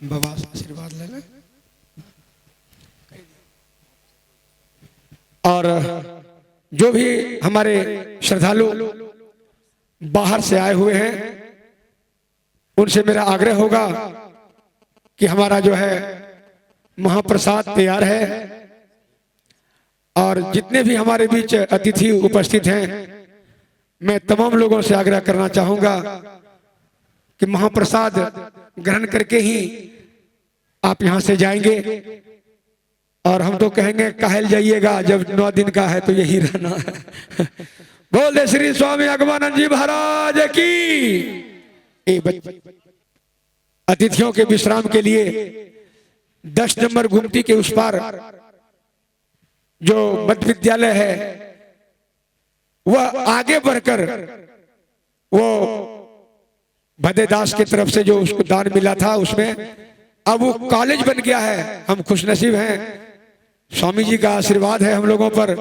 बाबा से आशीर्वाद लेना। और जो भी हमारे श्रद्धालु बाहर से आए हुए हैं उनसे मेरा आग्रह होगा कि हमारा जो है महाप्रसाद तैयार है और जितने भी हमारे बीच अतिथि उपस्थित हैं मैं तमाम लोगों से आग्रह करना चाहूंगा कि महाप्रसाद ग्रहण करके ही आप यहां से जाएंगे। और हम तो कहेंगे काहल जाइएगा, जब 9 दिन का है तो यही रहना है। बोल दे श्री स्वामी अगमानंद जी महाराज की। अतिथियों के विश्राम के लिए 10 नंबर गुमटी के उस पार जो मध्य विद्यालय है वह आगे बढ़कर वो भदेदास की तरफ से जो उसको दान मिला था उसमें अब वो कॉलेज बन गया है। हम खुशनसीब हैं, स्वामी जी का आशीर्वाद है हम लोगों पर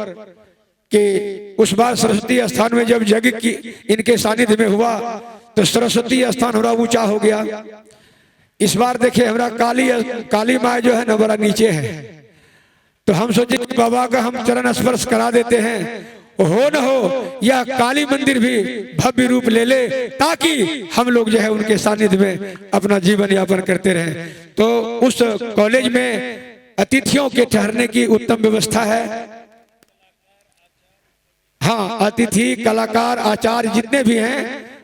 कि उस बार सरस्वती स्थान में जब यज्ञ की इनके सानिध्य में हुआ तो सरस्वती स्थान हमारा ऊंचा हो गया। इस बार देखिए हमारा काली माँ जो है ना बड़ा नीचे है, तो हम सोचे कि बाबा का हम चरण स्पर्श करा देते हैं, हो न हो यह काली मंदिर भी भव्य रूप ले ले ताकि हम लोग जो है उनके सानिध्य में अपना जीवन यापन करते रहें। तो उस कॉलेज में अतिथियों के ठहरने की उत्तम व्यवस्था है। हाँ, अतिथि कलाकार आचार्य जितने भी हैं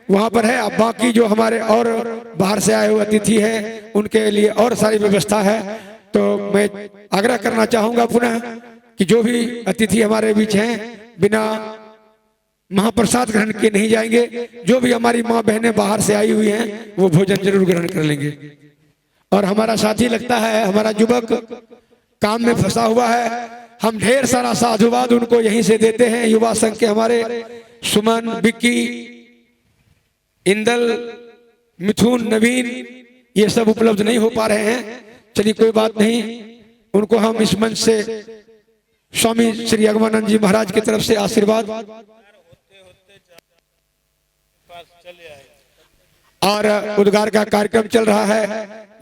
वहां पर है। अब बाकी जो हमारे और बाहर से आए हुए अतिथि हैं उनके लिए और सारी व्यवस्था है। तो मैं आग्रह करना चाहूंगा पुनः कि जो भी अतिथि हमारे बीच हैं बिना महाप्रसाद ग्रहण किए नहीं जाएंगे। जो भी हमारी माँ बहनें बाहर से आई हुई हैं वो भोजन जरूर ग्रहण कर लेंगे। और हमारा साथी लगता है हमारा युवक काम में फंसा हुआ है। हम ढेर सारा साधुवाद उनको यहीं से देते हैं। युवा संघ के हमारे सुमन, विक्की, इंदल, मिथुन, नवीन ये सब उपलब्ध नहीं हो पा रहे हैं। चलिए कोई बात नहीं, उनको हम इस मंच से स्वामी श्री अगमानंद जी महाराज की तरफ से आशीर्वाद और उद्गार का कार्यक्रम चल रहा है।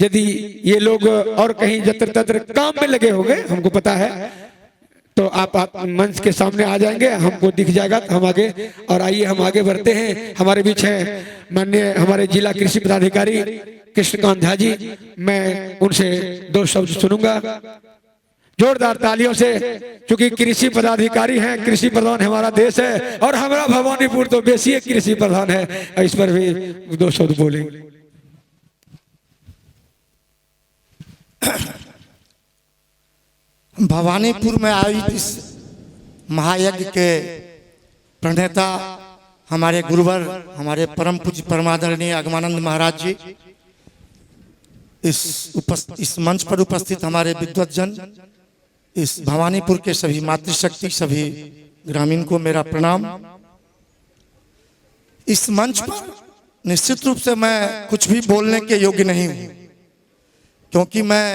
यदि ये लोग और कहीं जत्र तत्र काम में लगे होंगे हमको पता है, तो आप मंच के सामने आ जाएंगे, हमको दिख जाएगा तो हम आगे। और आइए हम आगे बढ़ते हैं। हमारे बीच है माननीय हमारे जिला कृषि पदाधिकारी कृष्णकांत झा जी। मैं उनसे 2 शब्द सुनूंगा जोरदार तालियों से, क्योंकि कृषि पदाधिकारी हैं। कृषि प्रधान हमारा देश है और हमारा भवानीपुर तो बेसी कृषि प्रधान है। इस पर भी 2 शब्द बोलेंगे। भवानीपुर में आयोजित इस महायज्ञ के प्रणेता हमारे गुरुवर, हमारे परम पूज्य परमादरणीय अगमानंद महाराज जी, इस मंच पर उपस्थित हमारे विद्वतजन, इस भवानीपुर के सभी मातृशक्ति, सभी ग्रामीण को मेरा प्रणाम। इस मंच पर निश्चित रूप से मैं कुछ भी बोलने के योग्य नहीं हूं, क्योंकि मैं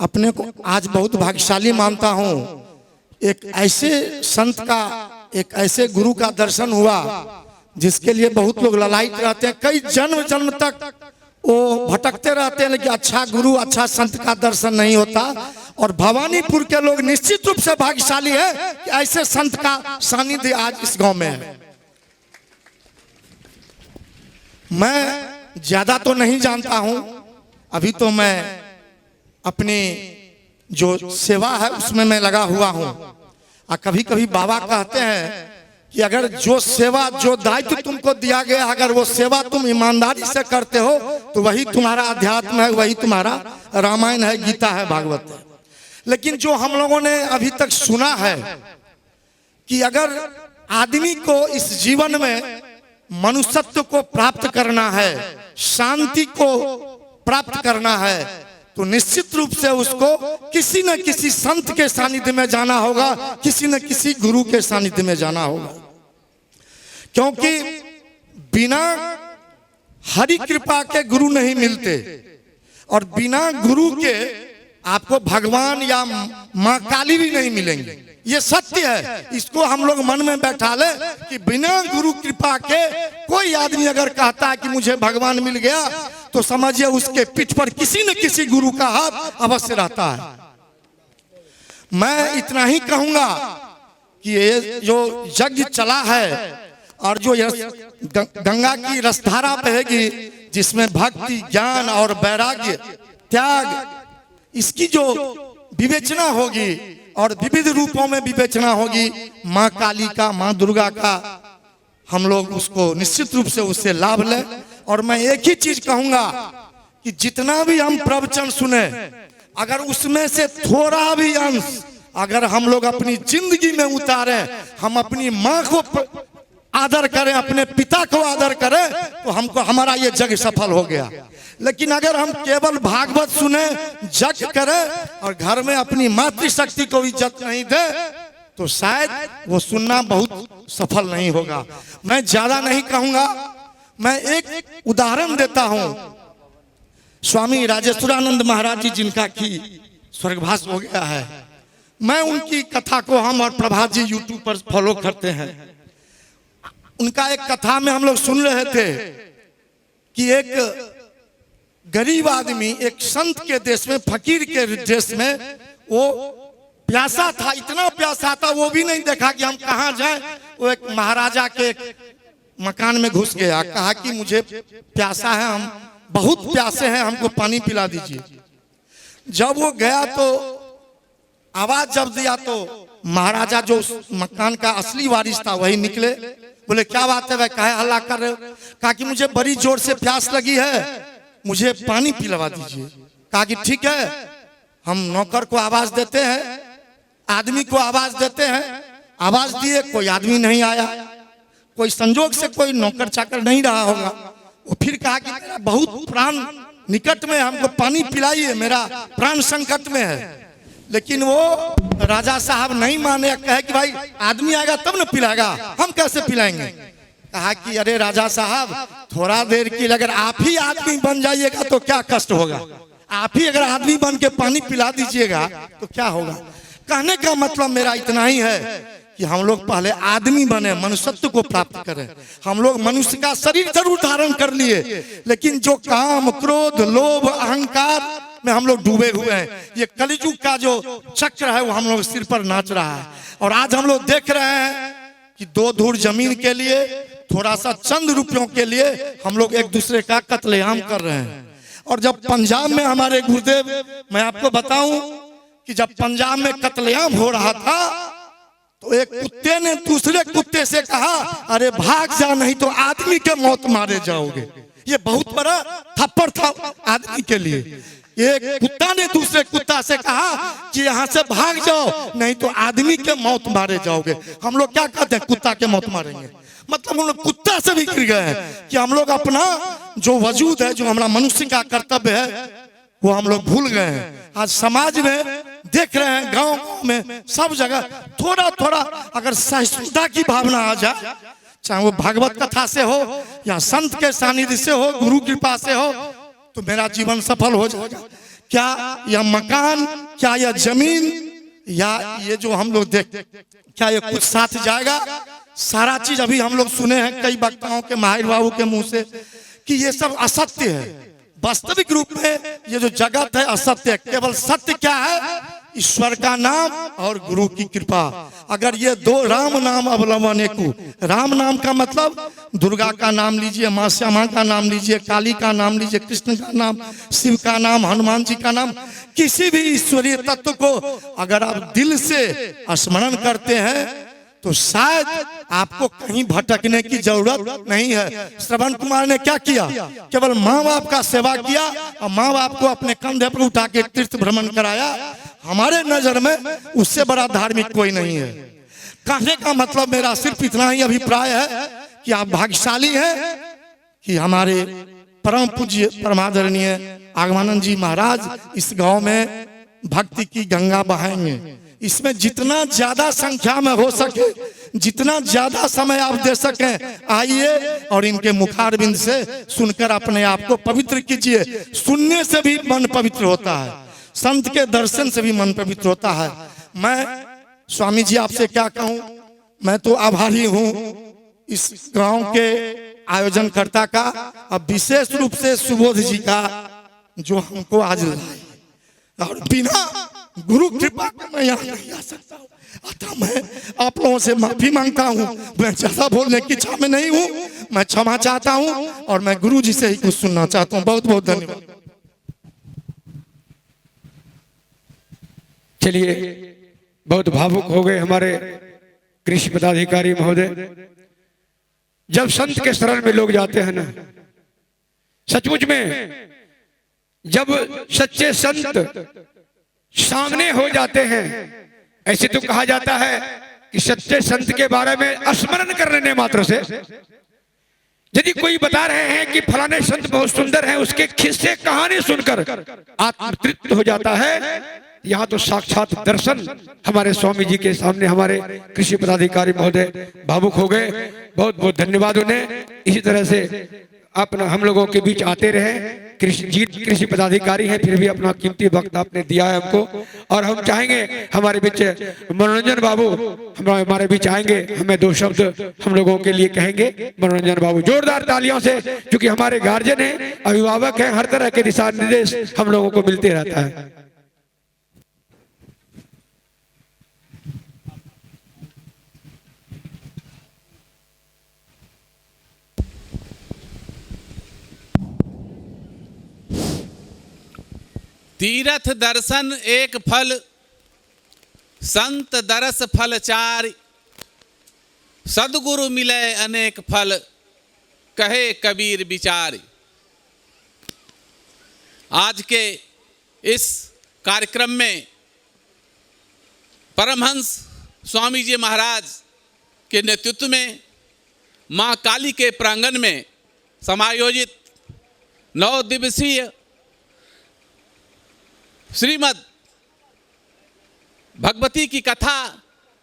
अपने को आज बहुत भाग्यशाली मानता हूं। एक ऐसे संत का, एक ऐसे गुरु का दर्शन हुआ जिसके लिए बहुत लोग ललायित रहते हैं। कई जन्म जन्म तक वो भटकते रहते हैं, लेकिन अच्छा गुरु, अच्छा संत का दर्शन नहीं होता। और भवानीपुर के लोग निश्चित रूप से भाग्यशाली है कि ऐसे संत का सानिध्य आज इस गांव में है। मैं ज्यादा तो नहीं जानता हूं, अभी तो मैं अपनी जो सेवा है उसमें मैं लगा हुआ हूं। और कभी कभी बाबा कहते हैं कि अगर जो सेवा, जो दायित्व तुमको दिया गया, अगर वो सेवा तुम ईमानदारी से करते हो तो वही तुम्हारा अध्यात्म है, वही तुम्हारा रामायण है, गीता है, भागवत है। लेकिन जो हम लोगों ने अभी तक सुना है कि अगर आदमी को इस जीवन में मनुष्यत्व को प्राप्त करना है, शांति को प्राप्त करना है, तो निश्चित रूप से उसको किसी न किसी संत के सानिध्य में जाना होगा, किसी न किसी गुरु के सानिध्य में जाना होगा। क्योंकि बिना हरि कृपा के गुरु नहीं मिलते, और बिना गुरु के आपको भगवान या माँ काली भी नहीं मिलेंगे। ये सत्य है, इसको हम लोग मन में बैठा ले कि बिना गुरु कृपा के कोई आदमी अगर कहता है कि मुझे भगवान मिल गया, तो समझिए उसके पीठ पर किसी न किसी गुरु का हाथ अवश्य रहता है। मैं इतना ही कहूंगा कि ये जो यज्ञ चला है और जो गंगा की रसधारा बहेगी, जिसमें भक्ति, ज्ञान और वैराग्य, त्याग, इसकी जो विवेचना होगी और विविध रूपों में विवेचना होगी माँ काली का, माँ दुर्गा का, हम लोग उसको निश्चित रूप से उससे लाभ लें। और मैं एक ही चीज कहूंगा कि जितना भी हम प्रवचन सुने, अगर उसमें से थोड़ा भी अंश अगर हम लोग अपनी जिंदगी में उतारें, हम अपनी माँ को आदर करें, अपने पिता को आदर करें, तो हमको हमारा ये जग सफल हो गया। लेकिन अगर हम केवल भागवत सुने, जग करें और घर में अपनी मातृशक्ति को इज्जत नहीं दे, तो शायद वो सुनना बहुत सफल नहीं होगा। मैं ज्यादा नहीं कहूंगा, मैं एक उदाहरण देता हूं। स्वामी राजेश्वरानंद महाराज जी, जिनका की स्वर्गवास हो गया है, मैं उनकी कथा को, हम और प्रभात जी यूट्यूब पर फॉलो करते हैं। उनका एक कथा में हम लोग सुन रहे थे कि एक गरीब आदमी एक संत के देश में, फकीर के देश में वो प्यासा था, इतना प्यासा था वो भी नहीं देखा कि हम कहाँ जाएं। वो एक महाराजा के एक मकान में घुस गया, कहा कि मुझे प्यासा है, हम बहुत प्यासे हैं, हमको पानी पिला दीजिए। जब वो गया तो आवाज जब दिया तो महाराजा जो उस मकान का असली वारिस था वही निकले। बोले क्या बात है भाई, काहे हल्ला कर रहे हो? कहा कि मुझे बड़ी जोर से प्यास लगी है, मुझे पानी पिलवा दीजिए। कहा कि ठीक है, हम नौकर को आवाज देते हैं, आदमी को आवाज देते हैं। आवाज दिए, कोई आदमी नहीं आया। कोई संजोग से कोई नौकर चाकर नहीं रहा होगा। वो फिर कहा कि मेरा बहुत प्राण निकट में, हमको पानी पिलाइए, मेरा प्राण संकट में है। लेकिन वो राजा साहब नहीं माने, कहे कि भाई आदमी आएगा तब न पिलाएगा, हम कैसे पिलाएंगे। कहा कि अरे राजा साहब, थोड़ा देर के लिए अगर आप ही आदमी बन जाइएगा तो क्या कष्ट होगा, आप ही अगर आदमी बन के पानी पिला दीजिएगा तो क्या होगा। कहने का मतलब मेरा इतना ही है कि हम लोग पहले आदमी बने, मनुष्यत्व को प्राप्त करें। हम लोग मनुष्य का शरीर जरूर धारण कर लिए, लेकिन जो काम, क्रोध, लोभ, अहंकार में हम लोग डूबे हुए हैं, ये कलिजुग का जो चक्र है वो हम लोग सिर पर नाच रहा है। और आज हम लोग देख रहे हैं कि 2 धूर जमीन के लिए, थोड़ा सा चंद रुपयों के लिए हम लोग एक दूसरे का कत्लेआम कर रहे हैं। और जब पंजाब में हमारे गुरुदेव, मैं आपको बताऊं कि जब पंजाब में कत्लेआम हो रहा था तो एक कुत्ते ने दूसरे कुत्ते से कहा, अरे भाग जा, नहीं तो आदमी के मौत मारे जाओगे। ये बहुत बड़ा थप्पड़ था आदमी के लिए। एक कुत्ता ने दूसरे कुत्ता से कहा कि यहाँ से भाग जाओ, नहीं तो आदमी के मौत मारे जाओगे। हम लोग क्या कहते हैं, कुत्ता के मौत मारेंगे। मतलब हम लोग कुत्ता से भी गिर गए हैं कि हम लोग अपना जो वजूद है, जो हमारा मनुष्य का कर्तव्य है, वो हम लोग भूल गए हैं। आज समाज में देख रहे हैं, गांव में सब जगह थोड़ा थोड़ा अगर सहिष्णुता की भावना आ जाए, चाहे वो भागवत कथा से हो या संत के सानिध्य से हो, गुरु कृपा से हो, तो मेरा जीवन सफल हो जाएगा। क्या यह मकान, क्या यह जमीन, या ये जो हम लोग देख, क्या ये कुछ साथ जाएगा? सारा चीज अभी हम लोग सुने हैं कई वक्ताओं के, माहिर बाबू के मुंह से, कि ये सब असत्य है। वास्तविक रूप में ये जो जगत है असत्य है। केवल सत्य क्या है? ईश्वर का नाम और गुरु की कृपा। अगर ये 2 राम नाम अवलंबने को, राम नाम का मतलब दुर्गा का नाम लीजिए, माँ श्यामा का नाम लीजिए, काली का नाम लीजिए, कृष्ण का नाम, शिव का नाम, हनुमान जी का नाम, किसी भी ईश्वरीय तत्व को अगर आप दिल से स्मरण करते हैं तो शायद आपको कहीं भटकने की जरूरत नहीं है। श्रवण कुमार ने क्या किया? केवल माँ बाप का सेवा किया और माँ बाप को अपने कंधे पर उठा के तीर्थ भ्रमण कराया। हमारे नजर में उससे बड़ा धार्मिक कोई नहीं है। कहने का मतलब मेरा सिर्फ इतना ही अभिप्राय है कि आप भाग्यशाली हैं कि हमारे परम पूज्य परमादरणीय आगमानंद जी महाराज इस गांव में भक्ति की गंगा बहाएंगे। इसमें जितना ज्यादा संख्या में हो सके, जितना ज्यादा समय आप दे सकें, आइए और इनके मुखारबिंद से सुनकर अपने आप को पवित्र कीजिए। सुनने से भी मन पवित्र होता है, संत के दर्शन से भी मन पवित्र होता है। मैं स्वामी जी आपसे क्या कहूँ, मैं तो आभारी हूँ इस गांव के आयोजनकर्ता का, अब विशेष रूप से सुबोध जी का जो हमको आज लाए, और बिना गुरु कृपा के मैं यहाँ नहीं आ सकता हूँ। अतः मैं आप लोगों से माफी मांगता हूँ। मैं ज्यादा बोलने की इच्छा में नहीं हूँ, मैं क्षमा चाहता हूँ और मैं गुरु जी से ही कुछ सुनना चाहता हूँ। बहुत बहुत धन्यवाद। चलिए, बहुत भावुक हो गए हमारे कृषि पदाधिकारी महोदय। जब संत के शरण में लोग जाते हैं ना, सचमुच में जब सच्चे संत सामने हो जाते हैं, ऐसे तो कहा जाता है कि सच्चे संत के बारे में स्मरण कर लेने मात्र से, यदि कोई बता रहे हैं कि फलाने संत बहुत सुंदर हैं, उसके किस्से कहानी सुनकर आत्मतृप्त हो जाता है। यहाँ तो साक्षात दर्शन हमारे स्वामी जी के सामने हमारे कृषि पदाधिकारी महोदय भावुक हो गए। बहुत बहुत धन्यवाद उन्हें। इसी तरह से अपना हम लोगों के बीच आते रहे। कृषि पदाधिकारी हैं, फिर भी अपना कीमती वक्त आपने दिया है हमको। और हम चाहेंगे हमारे बीच मनोरंजन बाबू हमारे बीच आएंगे, हमें 2 शब्द हम लोगों के लिए कहेंगे। मनोरंजन बाबू जोरदार तालियों से, क्योंकि हमारे गार्जियन हैं, अभिभावक हैं, हर तरह के दिशा निर्देश हम लोगों को मिलते रहता है। तीरथ दर्शन एक फल, संत दरस फल चार, सदगुरु मिले अनेक फल, कहे कबीर विचार। आज के इस कार्यक्रम में परमहंस स्वामी जी महाराज के नेतृत्व में मां काली के प्रांगण में समायोजित 9 दिवसीय श्रीमद् भगवती की कथा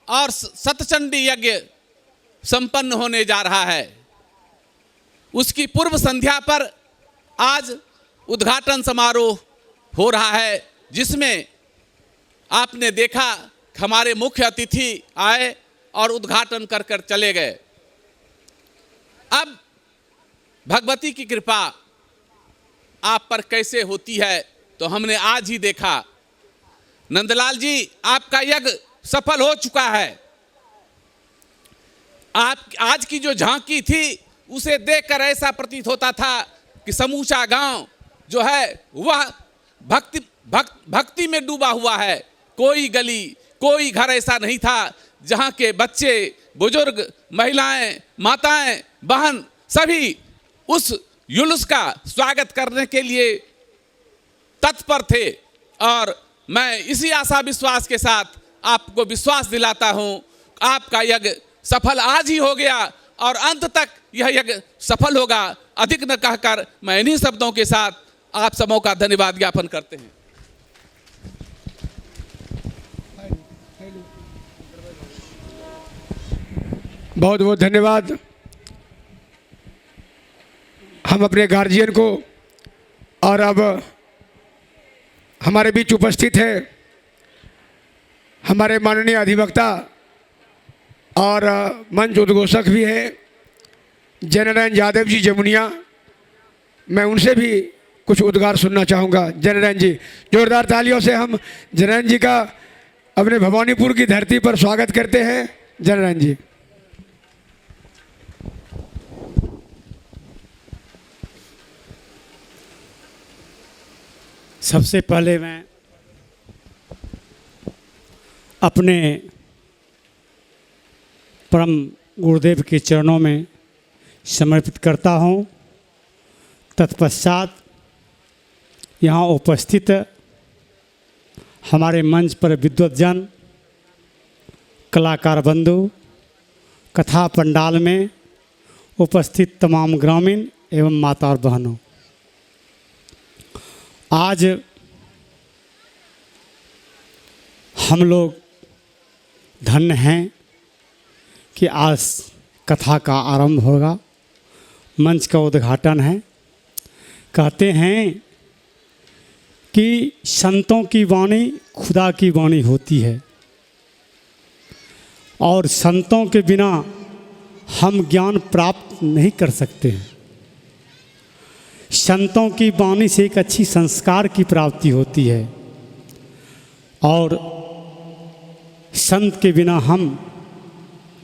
और सतचंडी यज्ञ संपन्न होने जा रहा है। उसकी पूर्व संध्या पर आज उद्घाटन समारोह हो रहा है, जिसमें आपने देखा हमारे मुख्य अतिथि आए और उद्घाटन कर कर चले गए। अब भगवती की कृपा आप पर कैसे होती है तो हमने आज ही देखा। नंदलाल जी, आपका यज्ञ सफल हो चुका है। आप आज की जो झांकी थी उसे देखकर ऐसा प्रतीत होता था कि समूचा गांव जो है वह भक्ति में डूबा हुआ है। कोई गली, कोई घर ऐसा नहीं था जहां के बच्चे, बुजुर्ग, महिलाएं, माताएं, बहन सभी उस जुलूस का स्वागत करने के लिए तत्पर थे। और मैं इसी आशा विश्वास के साथ आपको विश्वास दिलाता हूं, आपका यज्ञ सफल आज ही हो गया और अंत तक यह यज्ञ सफल होगा। अधिक न कहकर मैं इन्हीं शब्दों के साथ आप सबों का धन्यवाद ज्ञापन करते हैं। बहुत बहुत धन्यवाद। हम अपने गार्जियन को और अब हमारे बीच उपस्थित है हमारे माननीय अधिवक्ता और मंच उद्घोषक भी है जननारायण यादव जी जमुनिया। मैं उनसे भी कुछ उद्गार सुनना चाहूँगा। जननारायण जी, जोरदार तालियों से हम जननारायण जी का अपने भवानीपुर की धरती पर स्वागत करते हैं। जननारायण जी। सबसे पहले मैं अपने परम गुरुदेव के चरणों में समर्पित करता हूँ। तत्पश्चात यहाँ उपस्थित हमारे मंच पर विद्वतजन, कलाकार बंधु, कथा पंडाल में उपस्थित तमाम ग्रामीण एवं माता और बहनों, आज हम लोग धन्य हैं कि आज कथा का आरंभ होगा, मंच का उद्घाटन है। कहते हैं कि संतों की वाणी खुदा की वाणी होती है और संतों के बिना हम ज्ञान प्राप्त नहीं कर सकते हैं। संतों की वाणी से एक अच्छी संस्कार की प्राप्ति होती है और संत के बिना हम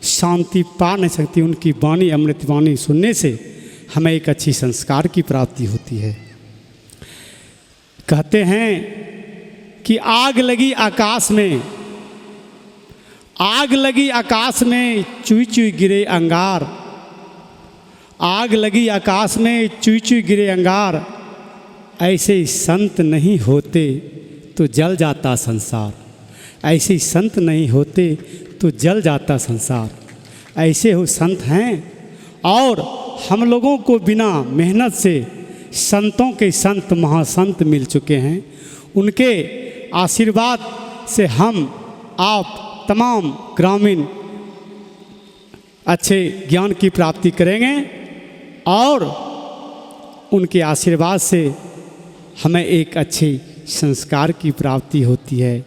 शांति पा नहीं सकती। उनकी वाणी, अमृत वाणी सुनने से हमें एक अच्छी संस्कार की प्राप्ति होती है। कहते हैं कि आग लगी आकाश में, आग लगी आकाश में, चुई चुई गिरे अंगार। आग लगी आकाश में, चुई चुई गिरे अंगार। ऐसे संत नहीं होते तो जल जाता संसार। ऐसे संत नहीं होते तो जल जाता संसार। ऐसे हो संत हैं और हम लोगों को बिना मेहनत से संतों के संत महासंत मिल चुके हैं। उनके आशीर्वाद से हम आप तमाम ग्रामीण अच्छे ज्ञान की प्राप्ति करेंगे और उनके आशीर्वाद से हमें एक अच्छे संस्कार की प्राप्ति होती है।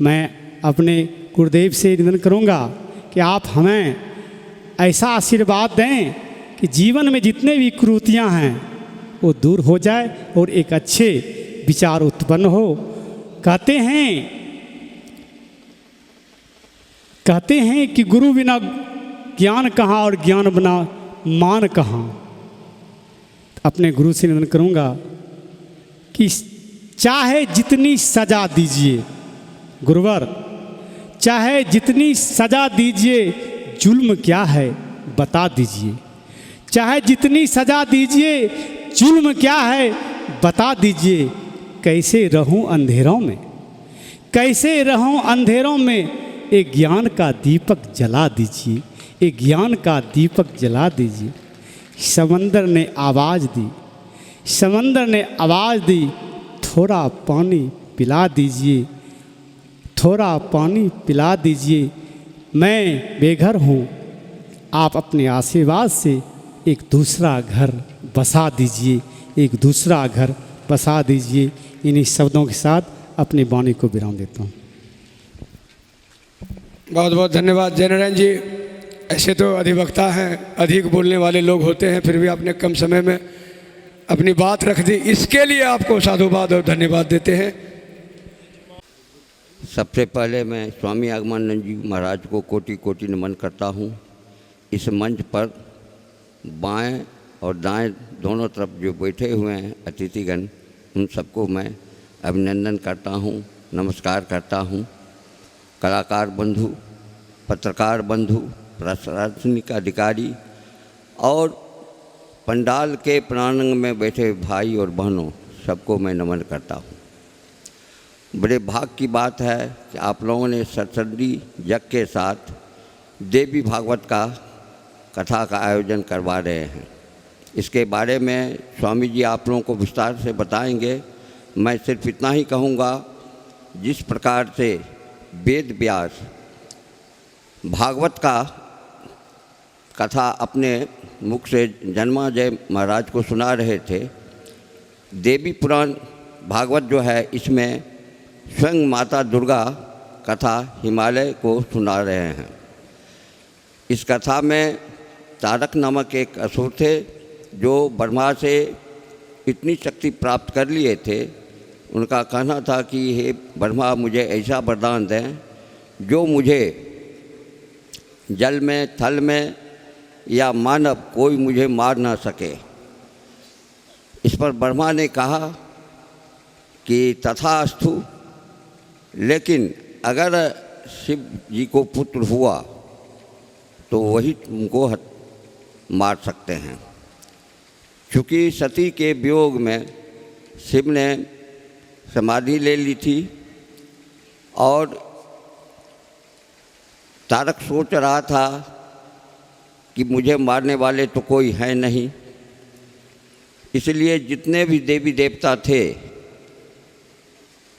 मैं अपने गुरुदेव से निवेदन करूंगा कि आप हमें ऐसा आशीर्वाद दें कि जीवन में जितने भी कुरीतियां हैं वो दूर हो जाए और एक अच्छे विचार उत्पन्न हो। कहते हैं कि गुरु बिना ज्ञान कहाँ और ज्ञान बिना मान कहाँ। अपने गुरु से निवेदन करूंगा कि चाहे जितनी सजा दीजिए गुरुवर, चाहे जितनी सजा दीजिए, जुल्म क्या है बता दीजिए। चाहे जितनी सजा दीजिए, जुल्म क्या है बता दीजिए। कैसे रहूं अंधेरों में, कैसे रहूं अंधेरों में, एक ज्ञान का दीपक जला दीजिए, एक ज्ञान का दीपक जला दीजिए। समंदर ने आवाज़ दी, समंदर ने आवाज़ दी, थोड़ा पानी पिला दीजिए, थोड़ा पानी पिला दीजिए। मैं बेघर हूँ, आप अपने आशीर्वाद से एक दूसरा घर बसा दीजिए, एक दूसरा घर बसा दीजिए। इन्हीं शब्दों के साथ अपनी वाणी को विराम देता हूँ। बहुत बहुत धन्यवाद जय नारायण जी। ऐसे तो अधिवक्ता हैं, अधिक बोलने वाले लोग होते हैं, फिर भी आपने कम समय में अपनी बात रख दी, इसके लिए आपको साधुवाद और धन्यवाद देते हैं। सबसे पहले मैं स्वामी आगमानंद जी महाराज को कोटि कोटि नमन करता हूँ। इस मंच पर बाएं और दाएं दोनों तरफ जो बैठे हुए हैं अतिथिगण, उन सबको मैं अभिनंदन करता हूँ, नमस्कार करता हूँ। कलाकार बंधु, पत्रकार बंधु, प्रशासनिक अधिकारी और पंडाल के प्रांगण में बैठे भाई और बहनों, सबको मैं नमन करता हूँ। बड़े भाग की बात है कि आप लोगों ने सत्संगी यज्ञ के साथ देवी भागवत का कथा का आयोजन करवा रहे हैं। इसके बारे में स्वामी जी आप लोगों को विस्तार से बताएंगे। मैं सिर्फ इतना ही कहूँगा, जिस प्रकार से वेद व्यास भागवत का कथा अपने मुख से जन्माजय महाराज को सुना रहे थे, देवी पुराण भागवत जो है इसमें स्वयं माता दुर्गा कथा हिमालय को सुना रहे हैं। इस कथा में तारक नामक एक असुर थे जो ब्रह्मा से इतनी शक्ति प्राप्त कर लिए थे। उनका कहना था कि हे ब्रह्मा, मुझे ऐसा वरदान दें जो मुझे जल में, थल में या मानव कोई मुझे मार ना सके। इस पर ब्रह्मा ने कहा कि तथास्तु, लेकिन अगर शिव जी को पुत्र हुआ तो वही तुमको मार सकते हैं। चूँकि सती के वियोग में शिव ने समाधि ले ली थी और तारक सोच रहा था कि मुझे मारने वाले तो कोई है नहीं, इसलिए जितने भी देवी देवता थे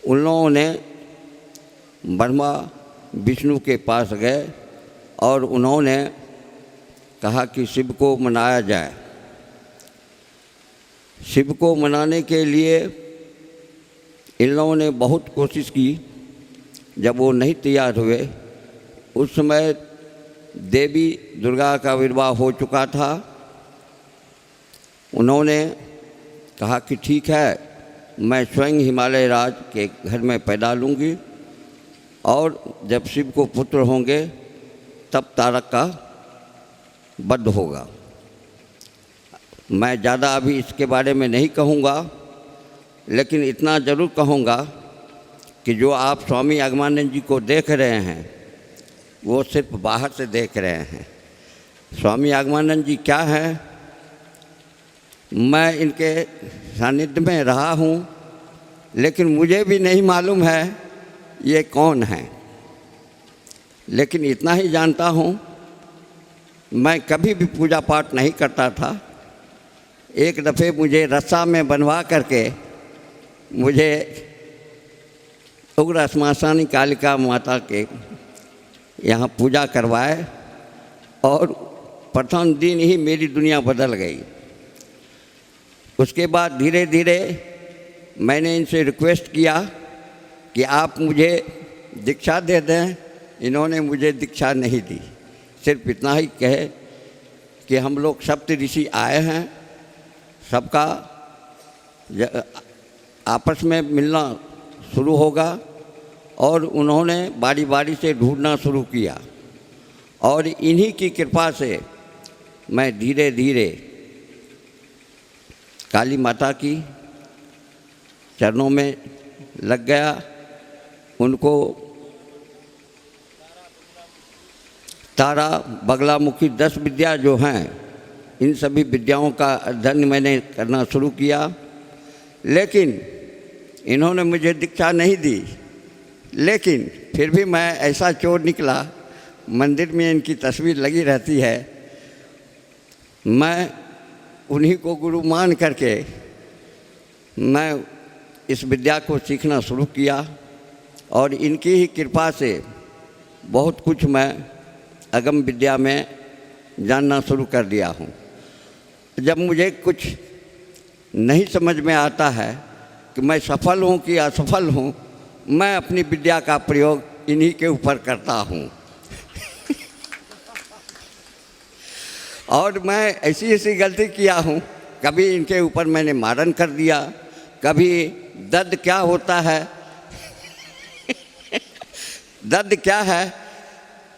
उन लोगों ने ब्रह्मा विष्णु के पास गए और उन्होंने कहा कि शिव को मनाया जाए। शिव को मनाने के लिए इन लोगों ने बहुत कोशिश की। जब वो नहीं तैयार हुए, उस समय देवी दुर्गा का विवाह हो चुका था। उन्होंने कहा कि ठीक है, मैं स्वयं हिमालय राज के घर में पैदा लूँगी और जब शिव को पुत्र होंगे तब तारक का वध होगा। मैं ज़्यादा अभी इसके बारे में नहीं कहूँगा, लेकिन इतना ज़रूर कहूँगा कि जो आप स्वामी आगमानंद जी को देख रहे हैं वो सिर्फ बाहर से देख रहे हैं। स्वामी आगमानंद जी क्या हैं, मैं इनके सानिध्य में रहा हूँ, लेकिन मुझे भी नहीं मालूम है ये कौन है। लेकिन इतना ही जानता हूँ, मैं कभी भी पूजा पाठ नहीं करता था। एक दफ़े मुझे रस्सा में बनवा करके मुझे उग्र श्मशानी कालिका माता के यहाँ पूजा करवाए और प्रथम दिन ही मेरी दुनिया बदल गई। उसके बाद धीरे धीरे मैंने इनसे रिक्वेस्ट किया कि आप मुझे दीक्षा दे दें। इन्होंने मुझे दीक्षा नहीं दी, सिर्फ इतना ही कहे कि हम लोग सप्त ऋषि आए हैं, सबका आपस में मिलना शुरू होगा। और उन्होंने बारी बारी से ढूंढना शुरू किया और इन्हीं की कृपा से मैं धीरे धीरे काली माता की, चरणों में लग गया। उनको तारा बगलामुखी 10 विद्या जो हैं, इन सभी विद्याओं का अध्ययन मैंने करना शुरू किया, लेकिन इन्होंने मुझे दीक्षा नहीं दी। लेकिन फिर भी मैं ऐसा चोर निकला, मंदिर में इनकी तस्वीर लगी रहती है, मैं उन्हीं को गुरु मान करके मैं इस विद्या को सीखना शुरू किया और इनकी ही कृपा से बहुत कुछ मैं अगम विद्या में जानना शुरू कर दिया हूँ। जब मुझे कुछ नहीं समझ में आता है कि मैं सफल हूँ कि असफल हूँ, मैं अपनी विद्या का प्रयोग इन्हीं के ऊपर करता हूँ। और मैं ऐसी ऐसी गलती किया हूँ, कभी इनके ऊपर मैंने मारन कर दिया, कभी दर्द क्या होता है दर्द क्या है,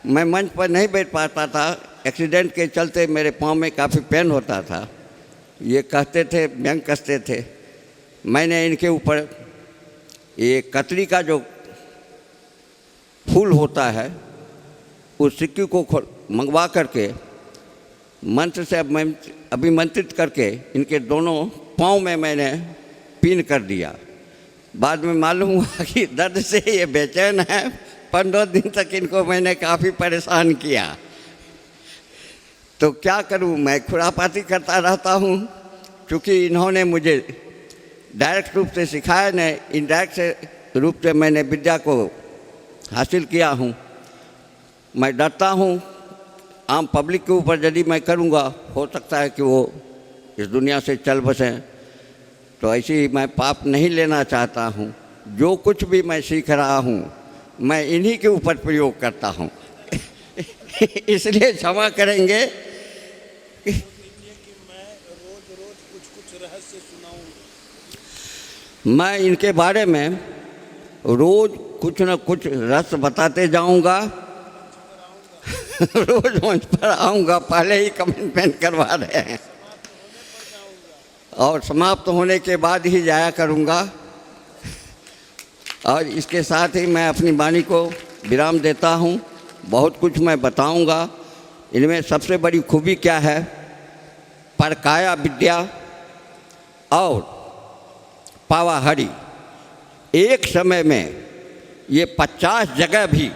मैं मंच पर नहीं बैठ पाता था। एक्सीडेंट के चलते मेरे पाँव में काफ़ी पेन होता था। ये कहते थे, व्यंग कसते थे। मैंने इनके ऊपर ये कतरी का जो फूल होता है, उस सिक्की को मंगवा करके मंत्र से अभिमंत्रित करके इनके दोनों पाँव में मैंने पिन कर दिया। बाद में मालूम हुआ कि दर्द से ये बेचैन है। 15 दिन तक इनको मैंने काफ़ी परेशान किया। तो क्या करूं, मैं खुरापाती करता रहता हूं। क्योंकि इन्होंने मुझे डायरेक्ट रूप से सिखाया नहीं, इनडायरेक्ट रूप से मैंने विद्या को हासिल किया हूं। मैं डरता हूं आम पब्लिक के ऊपर यदि मैं करूंगा, हो सकता है कि वो इस दुनिया से चल बसें। तो ऐसी ही मैं पाप नहीं लेना चाहता हूं। जो कुछ भी मैं सीख रहा हूं, मैं इन्हीं के ऊपर प्रयोग करता हूं। इसलिए क्षमा करेंगे। मैं इनके बारे में रोज कुछ न कुछ रहस्य बताते जाऊंगा। रोज मंच पर आऊँगा, पहले ही कमिटमेंट करवा रहे हैं, और समाप्त होने के बाद ही जाया करूँगा। और इसके साथ ही मैं अपनी वाणी को विराम देता हूँ। बहुत कुछ मैं बताऊँगा। इनमें सबसे बड़ी खूबी क्या है, परकाया विद्या और पावाहरी एक समय में ये 50 जगह भी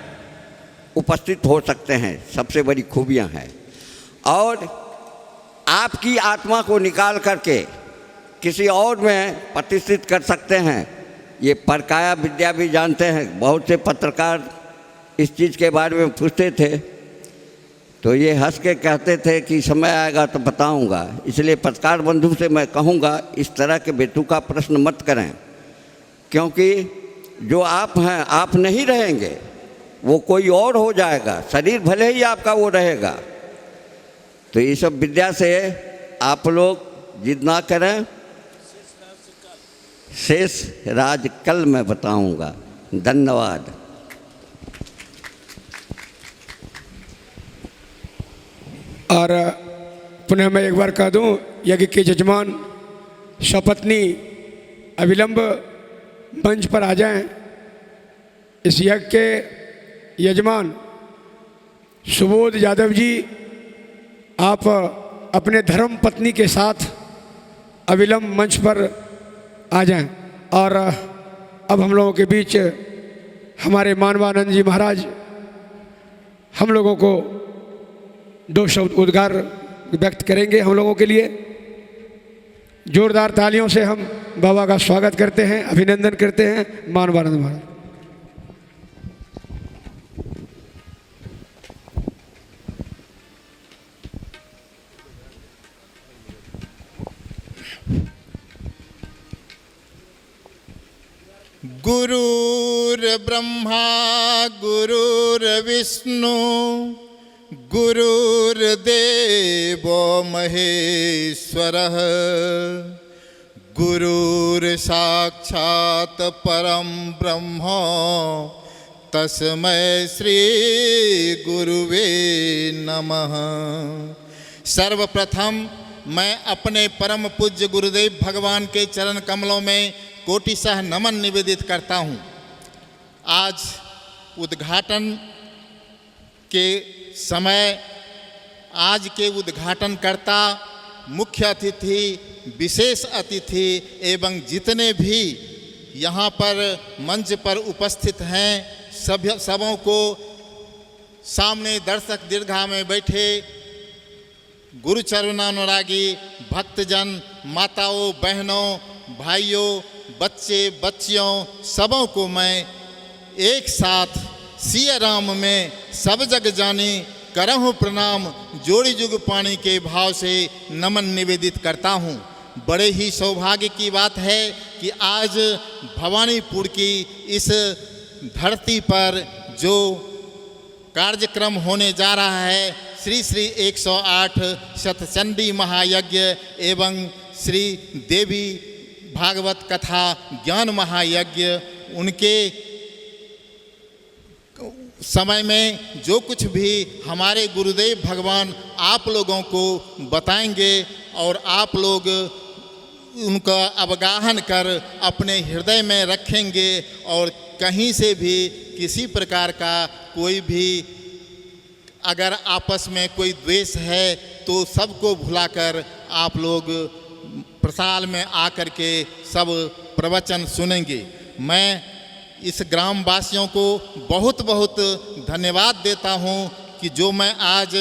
उपस्थित हो सकते हैं। सबसे बड़ी खूबियां हैं। और आपकी आत्मा को निकाल करके किसी और में प्रतिष्ठित कर सकते हैं। ये परकाया विद्या भी जानते हैं। बहुत से पत्रकार इस चीज़ के बारे में पूछते थे, तो ये हंस के कहते थे कि समय आएगा तो बताऊंगा। इसलिए पत्रकार बंधु से मैं कहूँगा, इस तरह के बेतुका प्रश्न मत करें, क्योंकि जो आप हैं आप नहीं रहेंगे, वो कोई और हो जाएगा। शरीर भले ही आपका वो रहेगा। तो ये सब विद्या से आप लोग जिद ना करें। शेष राज कल मैं बताऊंगा। धन्यवाद। और पुनः मैं एक बार कह दूं, यज्ञ के यजमान सपत्नी अविलंब मंच पर आ जाएं। इस यज्ञ के यजमान सुबोध यादव जी, आप अपने धर्म पत्नी के साथ अविलंब मंच पर आ जाएं। और अब हम लोगों के बीच हमारे मानवानंद जी महाराज हम लोगों को 2 शब्द उद्गार व्यक्त करेंगे हम लोगों के लिए। जोरदार तालियों से हम बाबा का स्वागत करते हैं, अभिनंदन करते हैं। मानवानंद महाराज। गुरुर्ब्रह्मा गुरुर्विष्णु गुरुर्देवो महेश्वरः गुरुर्साक्षात् परं ब्रह्म तस्मै श्री गुरुवे नमः। सर्वप्रथम मैं अपने परम पूज्य गुरुदेव भगवान के चरण कमलों में कोटिशः नमन निवेदित करता हूँ। आज उद्घाटन के समय आज के उद्घाटनकर्ता, मुख्य अतिथि, विशेष अतिथि एवं जितने भी यहाँ पर मंच पर उपस्थित हैं सबों को, सामने दर्शक दीर्घा में बैठे गुरुचरणानुरागी भक्तजन, माताओं, बहनों, भाइयों, बच्चे, बच्चियों, सबों को मैं एक साथ सिया राम में सब जग जानी करहु प्रणाम जोड़ी जुग पानी के भाव से नमन निवेदित करता हूँ। बड़े ही सौभाग्य की बात है कि आज भवानीपुर की इस धरती पर जो कार्यक्रम होने जा रहा है, श्री श्री 108 शतचंडी महायज्ञ एवं श्री देवी भागवत कथा ज्ञान महायज्ञ, उनके समय में जो कुछ भी हमारे गुरुदेव भगवान आप लोगों को बताएंगे और आप लोग उनका अवगाहन कर अपने हृदय में रखेंगे और कहीं से भी किसी प्रकार का कोई भी अगर आपस में कोई द्वेष है तो सबको भुलाकर आप लोग प्रसाद में आकर के सब प्रवचन सुनेंगे। मैं इस ग्राम वासियों को बहुत बहुत धन्यवाद देता हूं कि जो मैं आज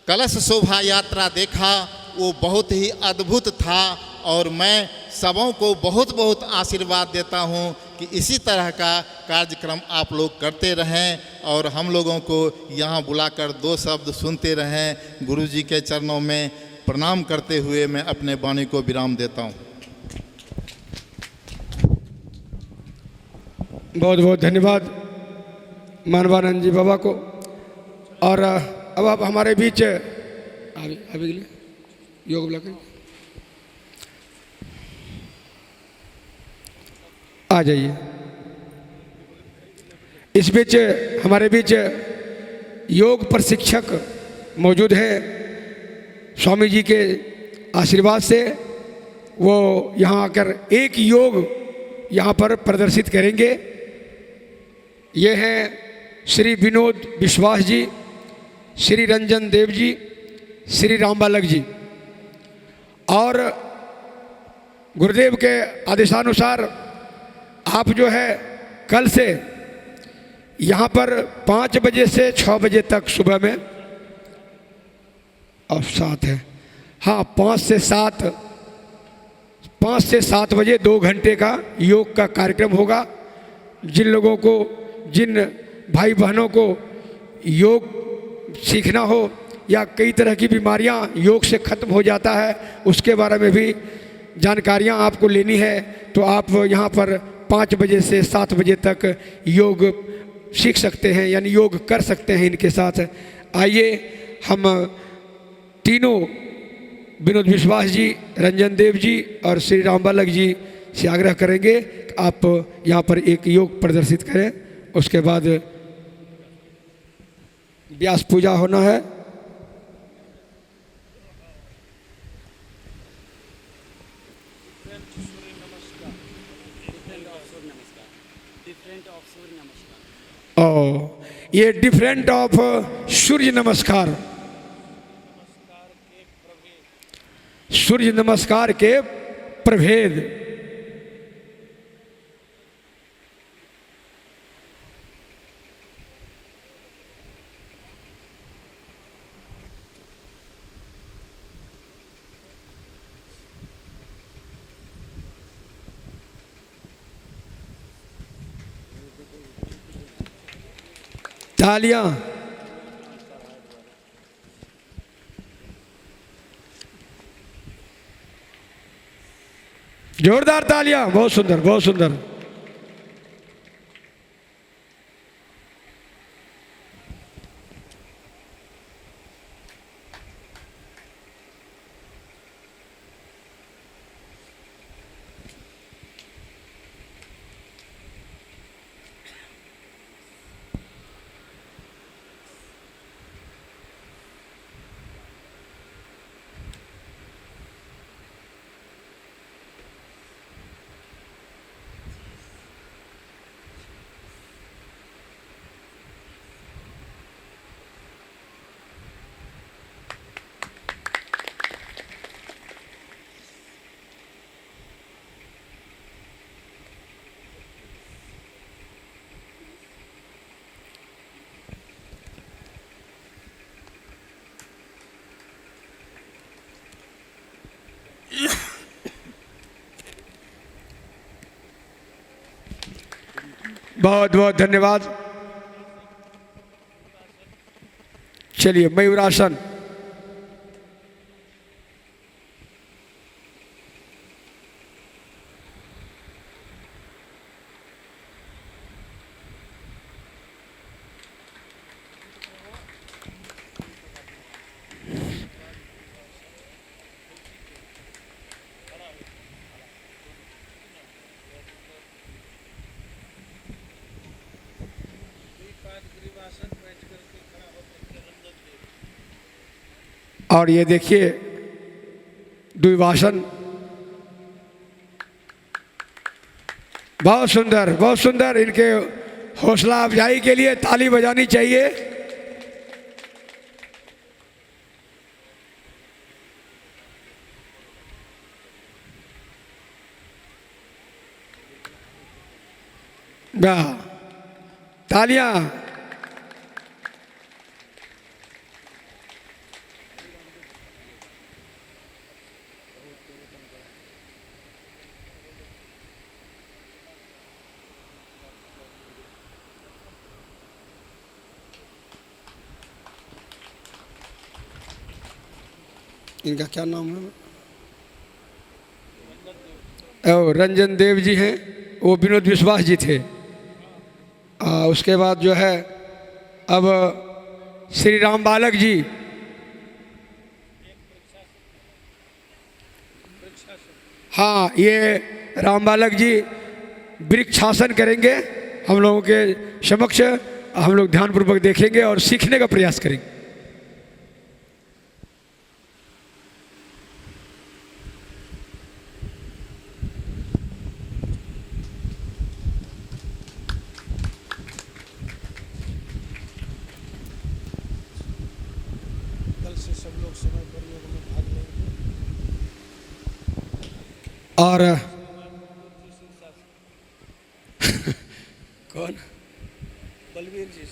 कलश शोभा यात्रा देखा वो बहुत ही अद्भुत था और मैं सबों को बहुत बहुत आशीर्वाद देता हूं कि इसी तरह का कार्यक्रम आप लोग करते रहें और हम लोगों को यहाँ बुलाकर 2 शब्द सुनते रहें। गुरु जी के चरणों में प्रणाम करते हुए मैं अपने वाणी को विराम देता हूँ। बहुत बहुत धन्यवाद मानवानंद जी बाबा को। और अब आप हमारे बीच अभी योग ब्लॉक आ जाइए। इस बीच हमारे बीच योग प्रशिक्षक मौजूद है। स्वामी जी के आशीर्वाद से वो यहाँ आकर एक योग यहाँ पर प्रदर्शित करेंगे। ये हैं श्री विनोद विश्वास जी, श्री रंजन देव जी, श्री रामबालक जी। और गुरुदेव के आदेशानुसार आप जो है कल से यहाँ पर 5 बजे से 6 बजे तक सुबह में और 7 है, हाँ 5 से 7 बजे 2 घंटे का योग का कार्यक्रम होगा। जिन लोगों को, जिन भाई बहनों को योग सीखना हो या कई तरह की बीमारियां योग से ख़त्म हो जाता है, उसके बारे में भी जानकारियां आपको लेनी है तो आप यहाँ पर 5 बजे से 7 बजे तक योग सीख सकते हैं, यानी योग कर सकते हैं इनके साथ। आइए हम तीनों विनोद विश्वास जी, रंजन देव जी और श्री रामबालक जी से आग्रह करेंगे कि आप यहाँ पर एक योग प्रदर्शित करें। उसके बाद व्यास पूजा होना है। और ये डिफरेंट ऑफ सूर्य नमस्कार, सूर्य नमस्कार के प्रभेद। तालियां। जोरदार तालियां। बहुत सुंदर, बहुत सुंदर। बहुत बहुत धन्यवाद। चलिए मयूरासन। और ये देखिए द्विवासन, बहुत सुंदर बहुत सुंदर। इनके हौसला अफजाई के लिए ताली बजानी चाहिए। वाह, तालियां। इनका क्या नाम है? रंजन देव जी हैं, वो विनोद विश्वास जी थे। उसके बाद जो है अब श्री राम बालक जी, हाँ ये राम बालक जी वृक्षासन करेंगे हम लोगों के समक्ष। हम लोग ध्यानपूर्वक देखेंगे और सीखने का प्रयास करेंगे। और कौन? बलवीर जी।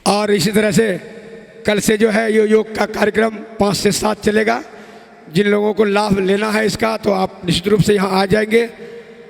और इसी तरह से कल से जो है ये योग का कार्यक्रम 5 से 7 चलेगा। जिन लोगों को लाभ लेना है इसका तो आप निश्चित रूप से यहाँ आ जाएंगे।